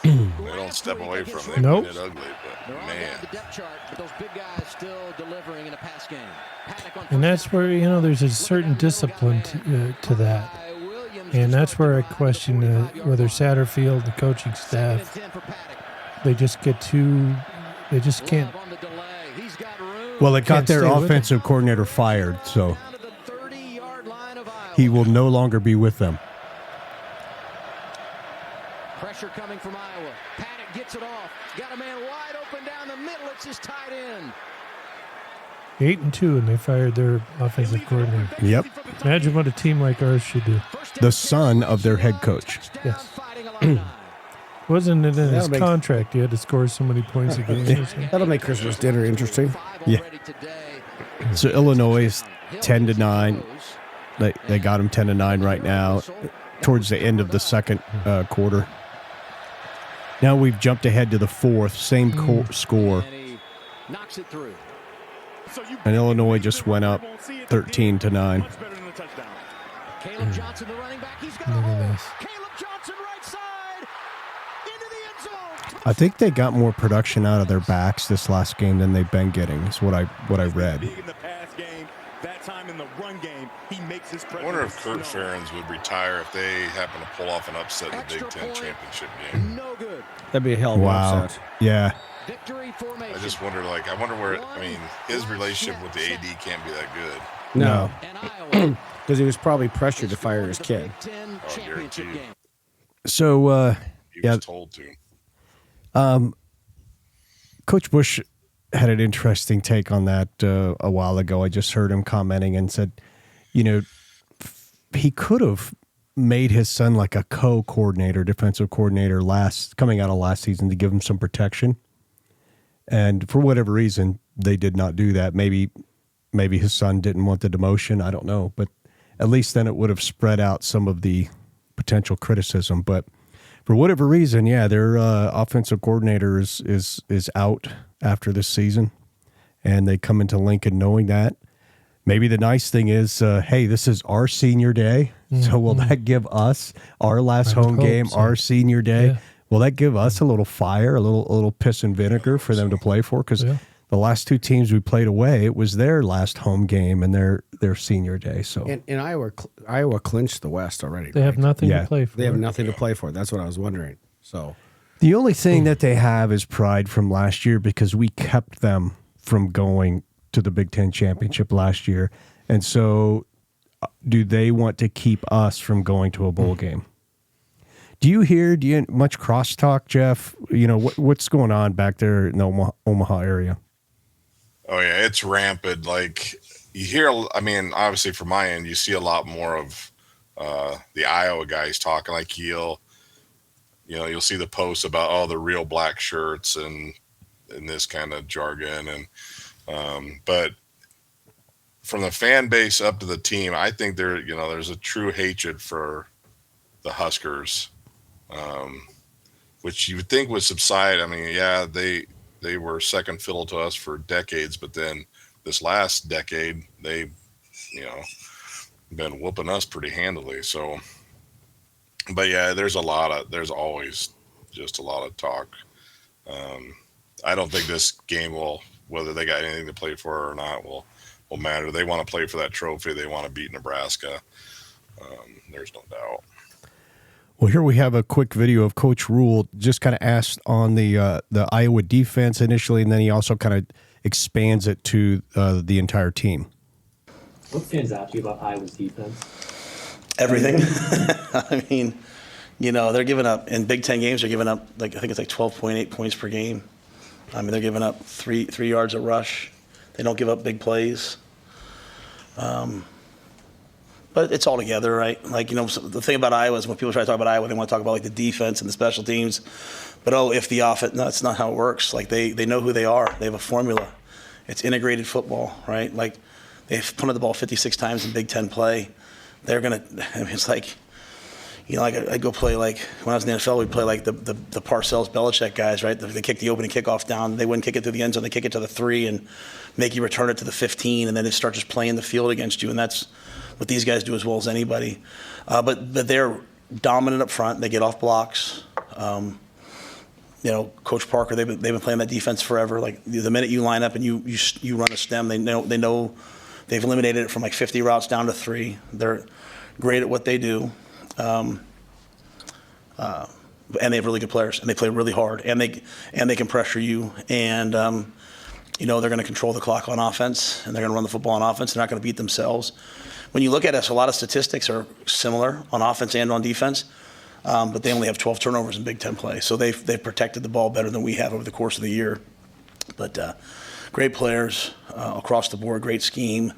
They don't step away from it. They Nope. win it ugly, but man. The depth chart, but those big guys still delivering in a pass game. And that's where, there's a certain discipline to that. And that's where I question whether Satterfield, the coaching staff, they just can't. Well, it got their offensive coordinator fired, so he will no longer be with them. Pressure coming from Iowa. Paddock gets it off. Got a man wide open down the middle. It's his tight end. 8-2, and they fired their offensive coordinator. Yep. Imagine what a team like ours should do. The son of their head coach. Yes. Wasn't it in his contract? He had to score so many points a game. That'll make Christmas dinner interesting. Yeah. So Illinois is 10-9. They got them 10-9 right now, towards the end of the second quarter. Now we've jumped ahead to the fourth, same score. Knocks it through. And Illinois just went up 13-9. Caleb Johnson, the running back. He's got Look at this. Caleb Johnson, right side, into the end zone. I think they got more production out of their backs this last game than they've been getting, is what I read. Big in the pass game, that time in the run game, he makes his presence. I wonder if Kurt Ferentz would retire if they happen to pull off an upset in the Big Ten championship game. No good. That'd be a hell of an upset. Yeah. Victory formation. I just wonder, I wonder where, his relationship with the AD can't be that good. No. Because he was probably pressured to fire his kid. Oh, guaranteed. So, He was told to. Coach Bush had an interesting take on that a while ago. I just heard him commenting and said, he could have made his son like a co-coordinator, defensive coordinator coming out of last season to give him some protection. And for whatever reason, they did not do that. Maybe his son didn't want the demotion. I don't know. But at least then it would have spread out some of the potential criticism. But for whatever reason, their offensive coordinator is out after this season. And they come into Lincoln knowing that. Maybe the nice thing is, hey, this is our senior day. Mm-hmm. So will that give us our last home game, our senior day? Yeah. Will that give us a little fire, a little piss and vinegar for them to play for? Because the last two teams we played away, it was their last home game and their senior day. So and Iowa clinched the West already. They have nothing to play for. They have nothing to play for. That's what I was wondering. So the only thing that they have is pride from last year because we kept them from going to the Big Ten championship last year. And so do they want to keep us from going to a bowl game? Do you hear much crosstalk, Jeff? What's going on back there in the Omaha area? Oh, yeah, it's rampant. Like, you hear, obviously from my end, you see a lot more of the Iowa guys talking. Like, you'll see the posts about, the real black shirts and this kind of jargon. And but from the fan base up to the team, I think there's a true hatred for the Huskers. Which you would think would subside. They were second fiddle to us for decades, but then this last decade, they've, been whooping us pretty handily. So, but yeah, there's always just a lot of talk. I don't think this game whether they got anything to play for or not will matter. They want to play for that trophy. They want to beat Nebraska. There's no doubt. Well, here we have a quick video of Coach Rhule just kind of asked on the Iowa defense initially, and then he also kind of expands it to the entire team. What stands out to you about Iowa's defense? Everything. They're giving up in Big Ten games. They're giving up I think it's 12.8 points per game. I mean, they're giving up three yards a rush. They don't give up big plays. But it's all together, right? Like, you know, the thing about Iowa is when people try to talk about Iowa, they want to talk about like the defense and the special teams. But if the offense, no, that's not how it works. Like they know who they are. They have a formula. It's integrated football, right? Like they've punted the ball 56 times in Big Ten play. They're gonna. I mean, it's like, you know, like I go play like when I was in the NFL, we'd play like the Parcells Belichick guys, right? They kick the opening kickoff down. They wouldn't kick it to the end zone. They kick it to the 3 and make you return it to the 15, and then they start just playing the field against you. And that's what these guys do as well as anybody. But they're dominant up front. They get off blocks. You know, Coach Parker, they've been playing that defense forever. Like the minute you line up and you run a stem, they know they've eliminated it from like 50 routes down to 3. They're great at what they do. And they have really good players, and they play really hard, and they can pressure you, and you know, they're going to control the clock on offense, and they're going to run the football on offense. They're not going to beat themselves. When you look at us, a lot of statistics are similar on offense and on defense, but they only have 12 turnovers in Big Ten play, so they've protected the ball better than we have over the course of the year. But great players across the board, great scheme,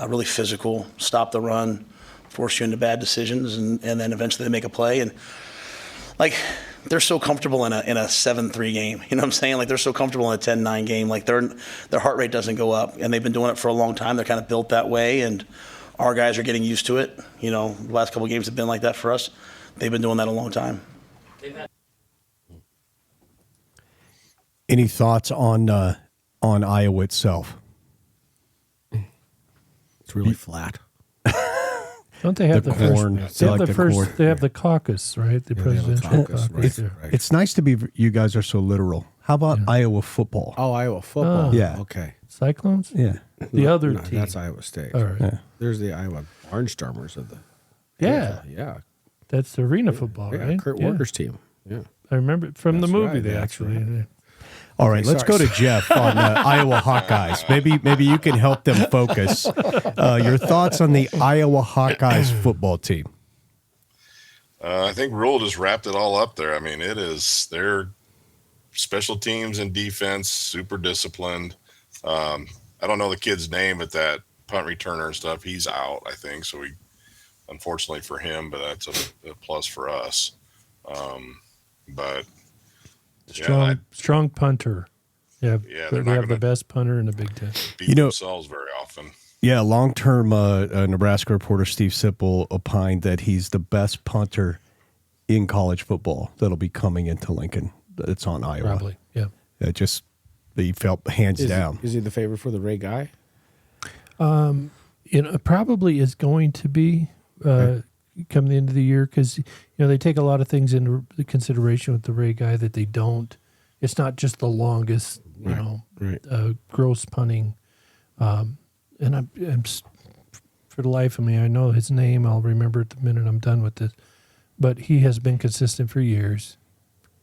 really physical, stop the run, force you into bad decisions, and then eventually they make a play. And like they're so comfortable in a 7-3 game. You know what I'm saying? Like they're so comfortable in a 10-9 game. Like their heart rate doesn't go up, and they've been doing it for a long time. They're kind of built that way, and our guys are getting used to it. You know, the last couple of games have been like that for us. They've been doing that a long time. Any thoughts on Iowa itself? It's really flat. Don't they have the corn? First, they have the caucus, right? The presidential caucus. Right. It's nice to be. You guys are so literal. How about Iowa football? Oh, Iowa football. Yeah. Okay. Cyclones? Yeah. The other No, team. that's Iowa State. All right. Yeah. There's the Iowa Barnstormers of the. Yeah. Yeah. That's the arena football, Yeah, right? Kurt Warner's team. Yeah. I remember it from the That's movie. right, They that's actually. right. All right, let's go to Jeff on Iowa Hawkeyes. Maybe you can help them focus. Your thoughts on the Iowa Hawkeyes football team? I think Rhule just wrapped it all up there. I mean, it is their special teams and defense, super disciplined. I don't know the kid's name, but that punt returner and stuff, he's out, I think. So unfortunately for him, but that's a plus for us. But strong punter. Yeah, they're they have the best punter in the Big Ten. Beat themselves very often. Yeah, long-term Nebraska reporter Steve Sipple opined that he's the best punter in college football that'll be coming into Lincoln. It's on Iowa. Probably, yeah. He felt hands down. Is he the favorite for the Ray Guy? Probably is going to be come the end of the year because they take a lot of things into consideration with the Ray Guy that they don't. It's not just the longest, gross punting. And I'm for the life of me, I know his name. I'll remember it the minute I'm done with this. But he has been consistent for years.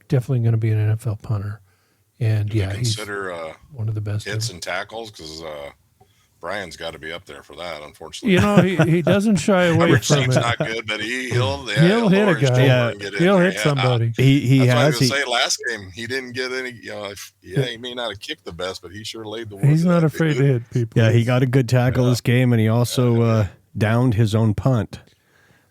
Definitely going to be an NFL punter. And he's one of the best hits and tackles because Brian's got to be up there for that. Unfortunately, he doesn't shy away from it. Not good, but he'll hit a guy. Yeah, he'll hit somebody. He has. I was going to say last game he didn't get any. He may not have kicked the best, but he sure laid the wood. He's not afraid to hit people. Yeah, he got a good tackle this game, and he also downed his own punt,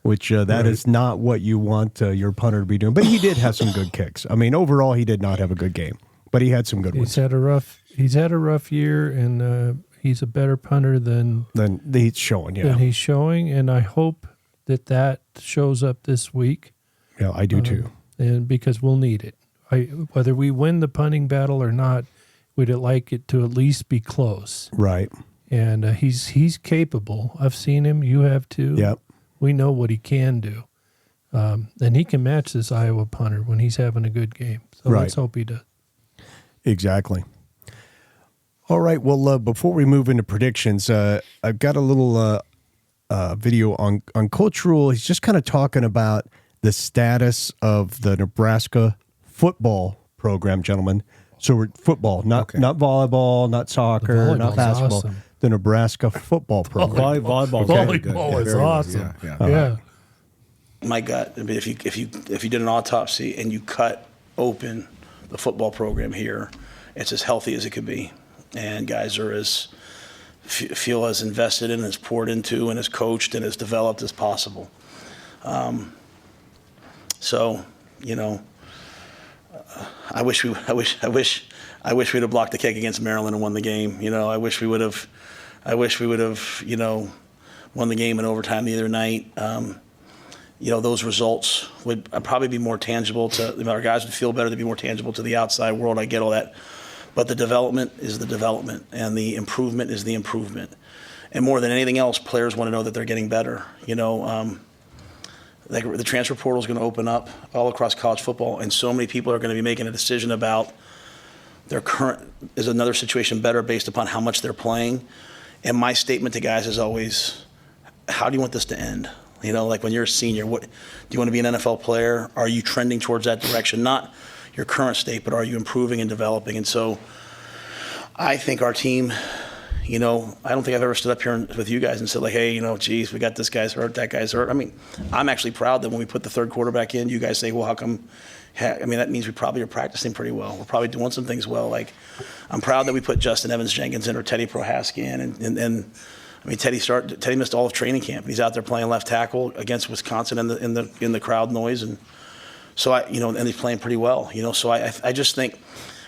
which that is not what you want your punter to be doing. But he did have some good kicks. I mean, overall, he did not have a good game, but he had some good ones. He's had a rough year, and he's a better punter than he's showing. Yeah, than he's showing, and I hope that shows up this week. Yeah, I do too. And because we'll need it. Whether we win the punting battle or not, we'd like it to at least be close. Right. And he's capable. I've seen him. You have too. Yep. We know what he can do. And he can match this Iowa punter when he's having a good game. So let's hope he does. Exactly. All right. Well, before we move into predictions, I've got a little video on Coach Rhule. He's just kind of talking about the status of the Nebraska football program, gentlemen. So we're football, not volleyball, not soccer, not basketball. Awesome. The Nebraska football program. Volleyball is awesome. Yeah. My gut, if you did an autopsy and you cut open the football program here, it's as healthy as it could be, and guys are feel as invested in, as poured into, and as coached and as developed as possible. So, you know, I wish we'd have blocked the kick against Maryland and won the game. You know, I wish we would have, you know, won the game in overtime the other night. You know, those results would probably be more tangible to our guys. Would feel better to be more tangible to the outside world. I get all that, but the development is the development, and the improvement is the improvement. And more than anything else, players want to know that they're getting better. You know, the transfer portal is going to open up all across college football, and so many people are going to be making a decision about their current, is another situation better based upon how much they're playing. And my statement to guys is always, how do you want this to end? You know, like when you're a senior, what do you want to be an NFL player? Are you trending towards that direction? Not your current state, but are you improving and developing? And so I think our team, you know, I don't think I've ever stood up here with you guys and said, like, hey, you know, geez, we got this guy's hurt, that guy's hurt. I mean, I'm actually proud that when we put the third quarterback in, you guys say, well, how come? I mean, that means we probably are practicing pretty well. We're probably doing some things well. Like, I'm proud that we put Justin Evans-Jenkins in or Teddy Prohaska in. And I mean, Teddy missed all of training camp. He's out there playing left tackle against Wisconsin in the crowd noise. And so, and he's playing pretty well. You know, so I just think,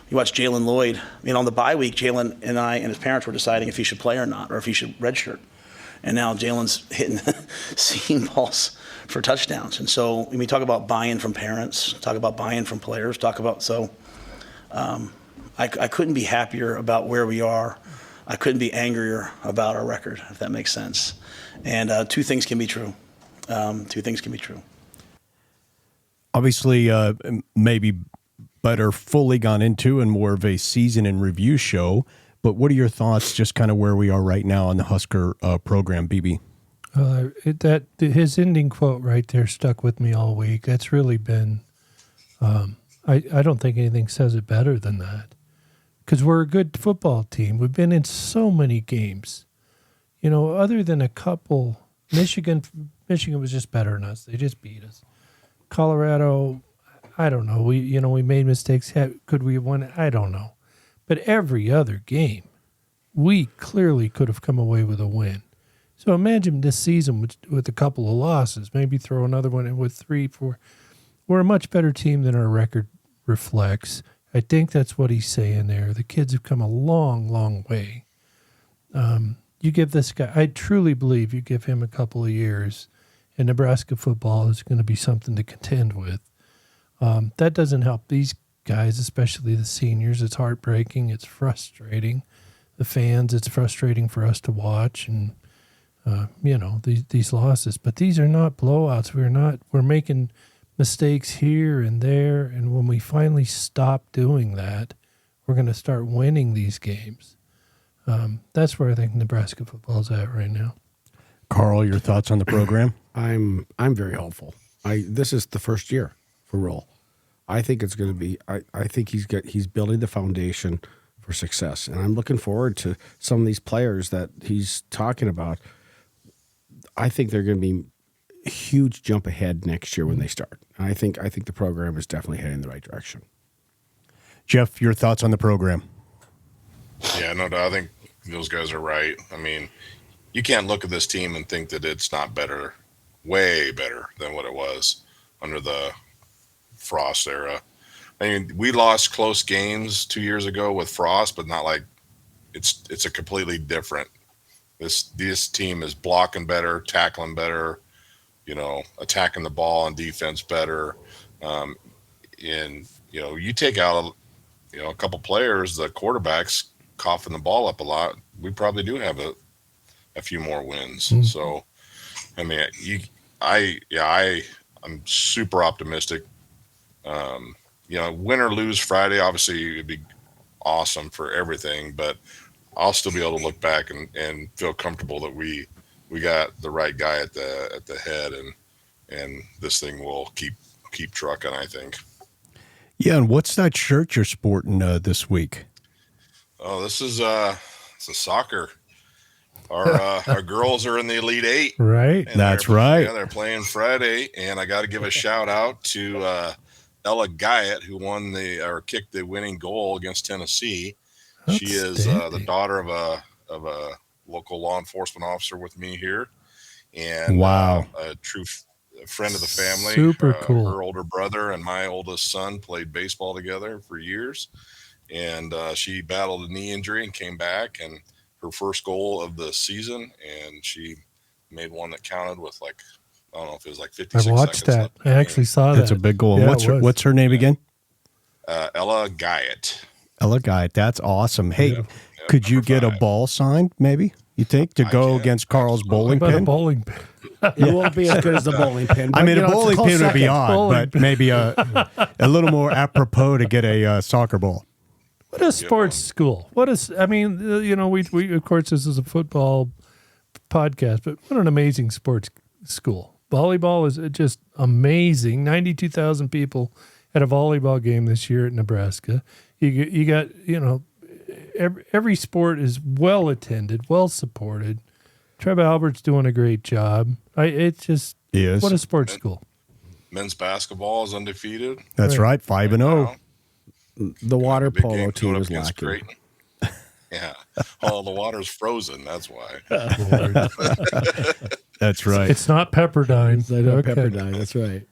you watch Jalen Lloyd. I mean, on the bye week, Jalen and I and his parents were deciding if he should play or not, or if he should redshirt. And now Jalen's hitting seam balls for touchdowns. And so when we talk about buy-in from parents, talk about buy-in from players, I couldn't be happier about where we are. I couldn't be angrier about our record, if that makes sense. And two things can be true. Obviously, maybe better fully gone into and more of a season in review show. But what are your thoughts just kind of where we are right now on the Husker program, BB? His ending quote right there stuck with me all week. That's really been, I don't think anything says it better than that. Because we're a good football team. We've been in so many games. You know, other than a couple, Michigan was just better than us. They just beat us. Colorado, I don't know. We made mistakes. Could we have won it? I don't know. But every other game, we clearly could have come away with a win. So imagine this season with a couple of losses, maybe throw another one in with 3, 4. We're a much better team than our record reflects. I think that's what he's saying there. The kids have come a long, long way. You give this guy, I truly believe you give him a couple of years, and Nebraska football is going to be something to contend with. That doesn't help these guys, especially the seniors. It's heartbreaking. It's frustrating. The fans, it's frustrating for us to watch, and these losses. But these are not blowouts. We're making mistakes here and there, and when we finally stop doing that, we're going to start winning these games. That's where I think Nebraska football's at right now. Karl, your thoughts on the program? I'm very hopeful. This is the first year for Rhule. I think it's going to be. I think he's building the foundation for success, and I'm looking forward to some of these players that he's talking about. I think they're going to be a huge jump ahead next year when they start. I think the program is definitely heading in the right direction. Jeff, your thoughts on the program? Yeah, no doubt. I think those guys are right. I mean, you can't look at this team and think that it's not better, way better than what it was under the Frost era. I mean, we lost close games 2 years ago with Frost, but not like it's a completely different. This team is blocking better, tackling better, attacking the ball and defense better. You take out a couple players, the quarterbacks coughing the ball up a lot. We probably do have a few more wins. Mm-hmm. So, I mean, I'm super optimistic. Win or lose Friday, obviously it'd be awesome for everything, but I'll still be able to look back and feel comfortable that we got the right guy at the head, and this thing will keep trucking, I think. Yeah, and what's that shirt you're sporting this week? Oh, this is it's a soccer. Our girls are in the Elite Eight. Right. That's right. Yeah, they're playing Friday, and I got to give a shout out to Ella Guyett, who kicked the winning goal against Tennessee. She is the daughter of a local law enforcement officer with me here, and a true friend of the family. Super cool. Her older brother and my oldest son played baseball together for years, and she battled a knee injury and came back, and her first goal of the season, and she made one that counted with I don't know if it was 56 I watched seconds that. I actually saw that. That's a big goal. Yeah, What's her name again? Ella Guyett. Ella Guyett. That's awesome. Hey, could you get a ball signed, maybe, you think, to go against Carl's bowling What about pin? a bowling pin? It won't be as good as the bowling pin. I but, mean, you a know, it's bowling close pin would be second. odd, but maybe a little more apropos to get a soccer ball. What a sports school. We of course, this is a football podcast, but what an amazing sports school. Volleyball is just amazing. 92,000 people at a volleyball game this year at Nebraska. You got, every sport is well attended, well supported. Trev Albert's doing a great job. What a sports school. Men's basketball is undefeated. That's right, 5-0. The water Big polo game team coming is up against lacking. Creighton. Yeah. Oh, the water's frozen. That's why. That's right. It's not Pepperdine. It's not Pepperdine. That's right.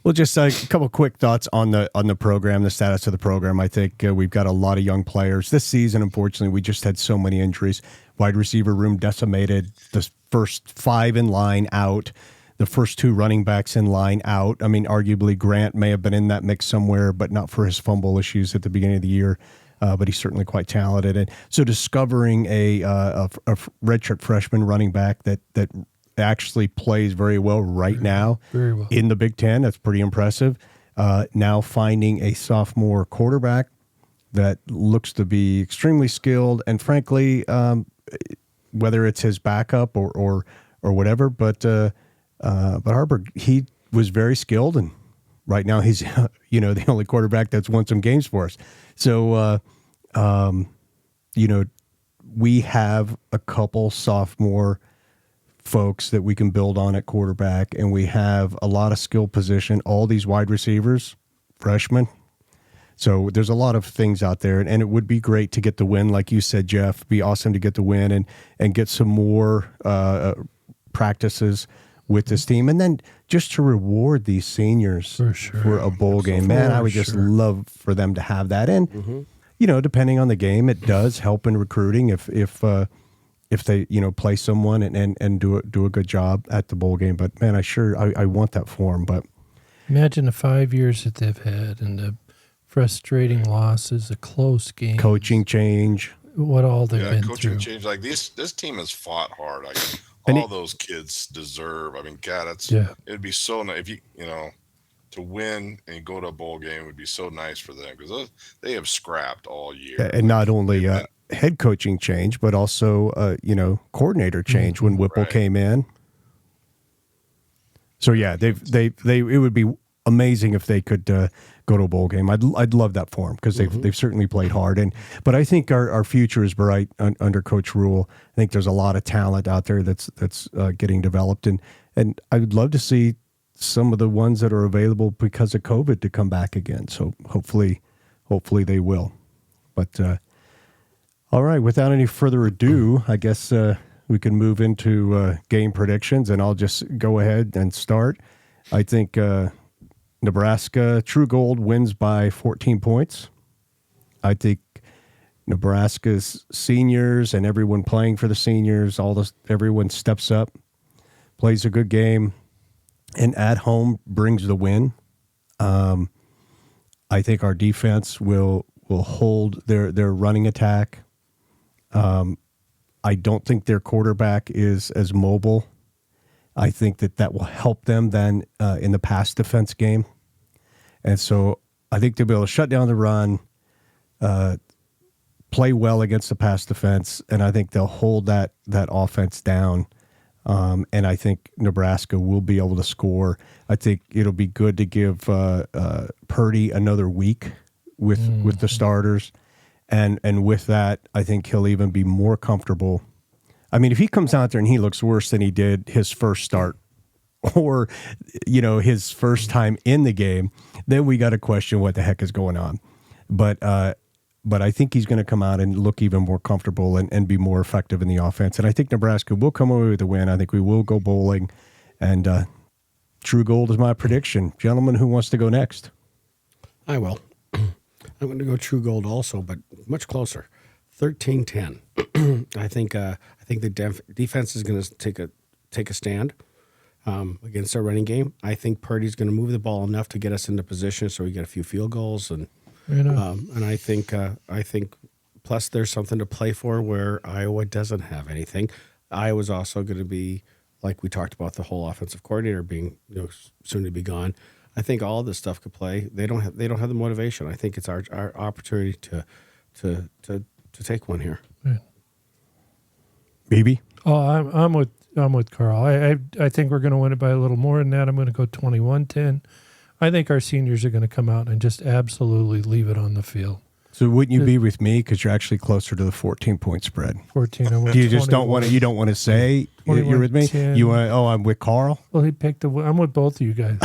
Well, just a couple quick thoughts on the program, the status of the program. I think we've got a lot of young players this season. Unfortunately, we just had so many injuries. Wide receiver room decimated. The first 5 in line out. The first 2 running backs in line out. I mean, arguably Grant may have been in that mix somewhere, but not for his fumble issues at the beginning of the year. But he's certainly quite talented. And so discovering a redshirt freshman running back that actually plays very well right now in the Big Ten, that's pretty impressive. Now finding a sophomore quarterback that looks to be extremely skilled, and frankly, whether it's his backup or whatever, but Harburg, he was very skilled, and right now he's the only quarterback that's won some games for us. So we have a couple sophomore folks that we can build on at quarterback, and we have a lot of skill position. All these wide receivers, freshmen. So there's a lot of things out there, and it would be great to get the win, like you said, Jeff. It'd be awesome to get the win and get some more practices with this team, and then just to reward these seniors for a bowl game. Man, I would just love for them to have that. And depending on the game, it does help in recruiting if they play someone and do a good job at the bowl game. But man, I want that for them. But imagine the 5 years that they've had and the frustrating losses, a close game, coaching change, what all they've been coaching through. change. Like this team has fought hard. Those kids deserve. I mean, God, it'd be so nice if you to win and go to a bowl game would be so nice for them because they have scrapped all year. And not only head coaching change, but also coordinator change when Whipple came in. So yeah, it would be amazing if they could go to a bowl game. I'd love that for them because they've certainly played hard. But I think our future is bright under Coach Rhule. I think there's a lot of talent out there that's getting developed, and I would love to see some of the ones that are available because of COVID to come back again. So hopefully they will. But all right, without any further ado, I guess we can move into game predictions, and I'll just go ahead and start. I think Nebraska True Gold wins by 14 points. I think Nebraska's seniors and everyone playing for the seniors, everyone steps up, plays a good game, and at home brings the win. I think our defense will hold their running attack. I don't think their quarterback is as mobile. I think that will help them then in the pass defense game. And so I think they'll be able to shut down the run, play well against the pass defense, and I think they'll hold that offense down. And I think Nebraska will be able to score. I think it'll be good to give Purdy another week with the starters. And with that, I think he'll even be more comfortable. I mean, if he comes out there and he looks worse than he did his first start or, his first time in the game, then we got to question what the heck is going on. But I think he's going to come out and look even more comfortable and be more effective in the offense. And I think Nebraska will come away with a win. I think we will go bowling. And True Gold is my prediction. Gentlemen, who wants to go next? I will. I'm going to go True Gold also, but much closer. 13-10. I think the defense is going to take a stand against our running game. I think Purdy's going to move the ball enough to get us into position so we get a few field goals, and I think plus there's something to play for where Iowa doesn't have anything. Iowa's also going to be, like we talked about, the whole offensive coordinator being soon to be gone. I think all of this stuff could play. They don't have the motivation. I think it's our opportunity to take one here. Right. BB? Oh, I'm with Karl. I think we're going to win it by a little more than that. I'm going to go 21-10. I think our seniors are going to come out and just absolutely leave it on the field. So wouldn't you be with me because you're actually closer to the 14-point spread? 14. Do you just don't want to? You don't want to say you're with me? 10. You want? Oh, I'm with Karl. Well, he picked I'm with both of you guys.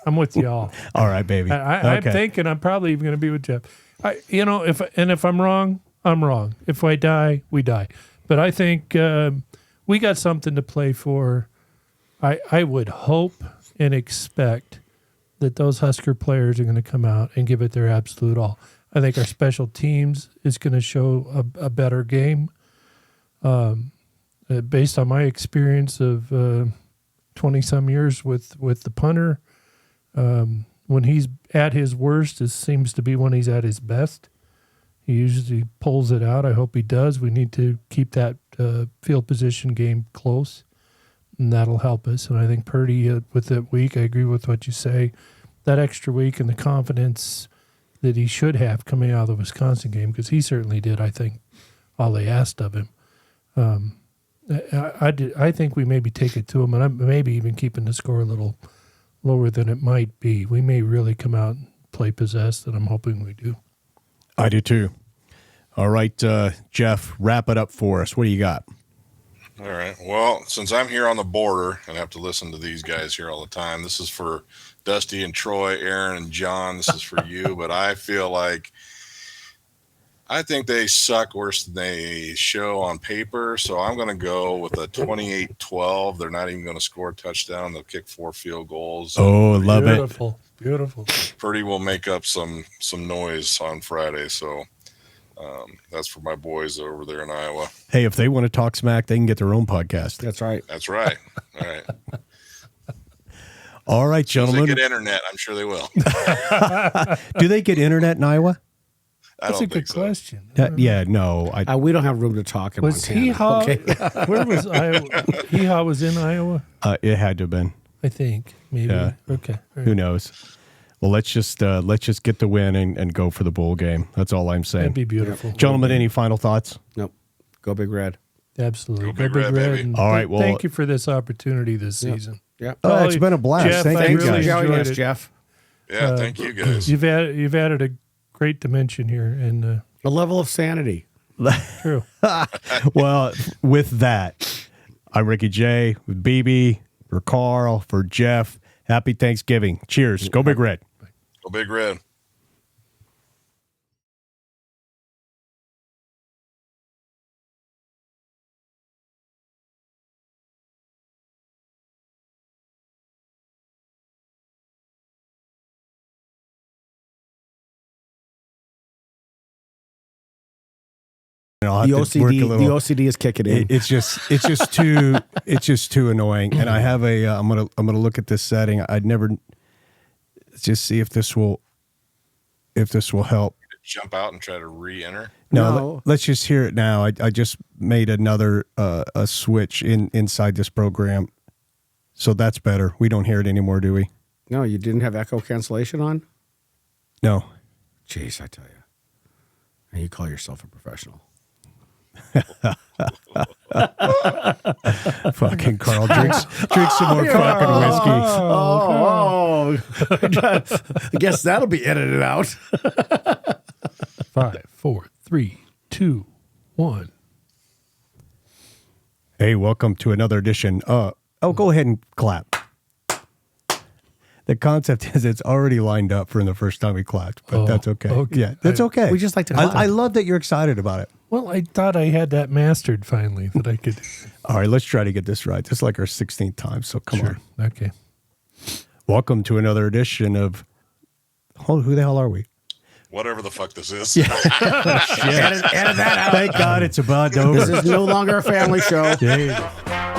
I'm with y'all. All right, baby. I'm thinking I'm probably even going to be with Jeff. If I'm wrong, I'm wrong. If I die, we die. But I think we got something to play for. I would hope and expect that those Husker players are going to come out and give it their absolute all. I think our special teams is going to show a better game. Based on my experience of 20-some years with the punter, when he's at his worst, it seems to be when he's at his best. He usually pulls it out. I hope he does. We need to keep that field position game close, and that'll help us. And I think Purdy, with that week, I agree with what you say. That extra week and the confidence that he should have coming out of the Wisconsin game, because he certainly did, I think, all they asked of him. I think we maybe take it to him, and I'm maybe even keeping the score a little lower than it might be. We may really come out and play possessed, and I'm hoping we do. I do too. All right, Jeff, wrap it up for us. What do you got? All right. Well, since I'm here on the border and have to listen to these guys here all the time, this is for Dusty and Troy, Aaron and John. This is for you, but I feel like I think they suck worse than they show on paper. So I'm going to go with a 28-12. They're not even going to score a touchdown. They'll kick 4 field goals. Oh, love Beautiful. Beautiful. Purdy will make up some noise on Friday. So that's for my boys over there in Iowa. Hey, if they want to talk smack, they can get their own podcast. That's right. That's right. All right. All right, gentlemen. If they get internet, I'm sure they will. Do they get internet in Iowa? That's a good question. Yeah, no. We don't have room to talk in Was Montana. Hee-Haw, where was Iowa? Hee-Haw was in Iowa? It had to have been. I think, maybe. Yeah. Okay. All right. Who knows? Well, let's just get the win and go for the bowl game. That's all I'm saying. That'd be beautiful. Gentlemen, any final thoughts? Nope. Go Big Red. Absolutely. Go Big Red, baby. And all right. Well, thank you for this opportunity this season. Yeah. Oh, it's been a blast. Jeff, Thank I you, really guys. enjoyed it. Jeff. Yeah, thank you guys. You've added a great dimension here, and A level of sanity. true. Well, with that, I'm Ricky J. with BB, for Karl, for Jeff. Happy Thanksgiving. Cheers. Go Big Red. Go Big Red. I'll have to work a little. The OCD is kicking in. It's just too annoying. And I have I'm gonna look at this setting. I'd never just see if this will help. Jump out and try to re-enter. No. Let's just hear it now. I just made another a switch inside this program, so that's better. We don't hear it anymore, do we? No, you didn't have echo cancellation on? No. Jeez, I tell you. And you call yourself a professional. Fucking Karl drinks some more fucking whiskey. Oh. I guess that'll be edited out. 5, 4, 3, 2, 1. Hey, welcome to another edition Oh, go ahead and clap. The concept is it's already lined up from the first time we clapped, but that's okay. Yeah, that's okay. We just like to clap. I love that you're excited about it. Well, I thought I had that mastered finally that I could. All right, let's try to get this right. This is like our 16th time, so come on. Okay. Welcome to another edition of who the hell are we? Whatever the fuck this is. Edit that out. Thank God it's about over. This is no longer a family show. There you go.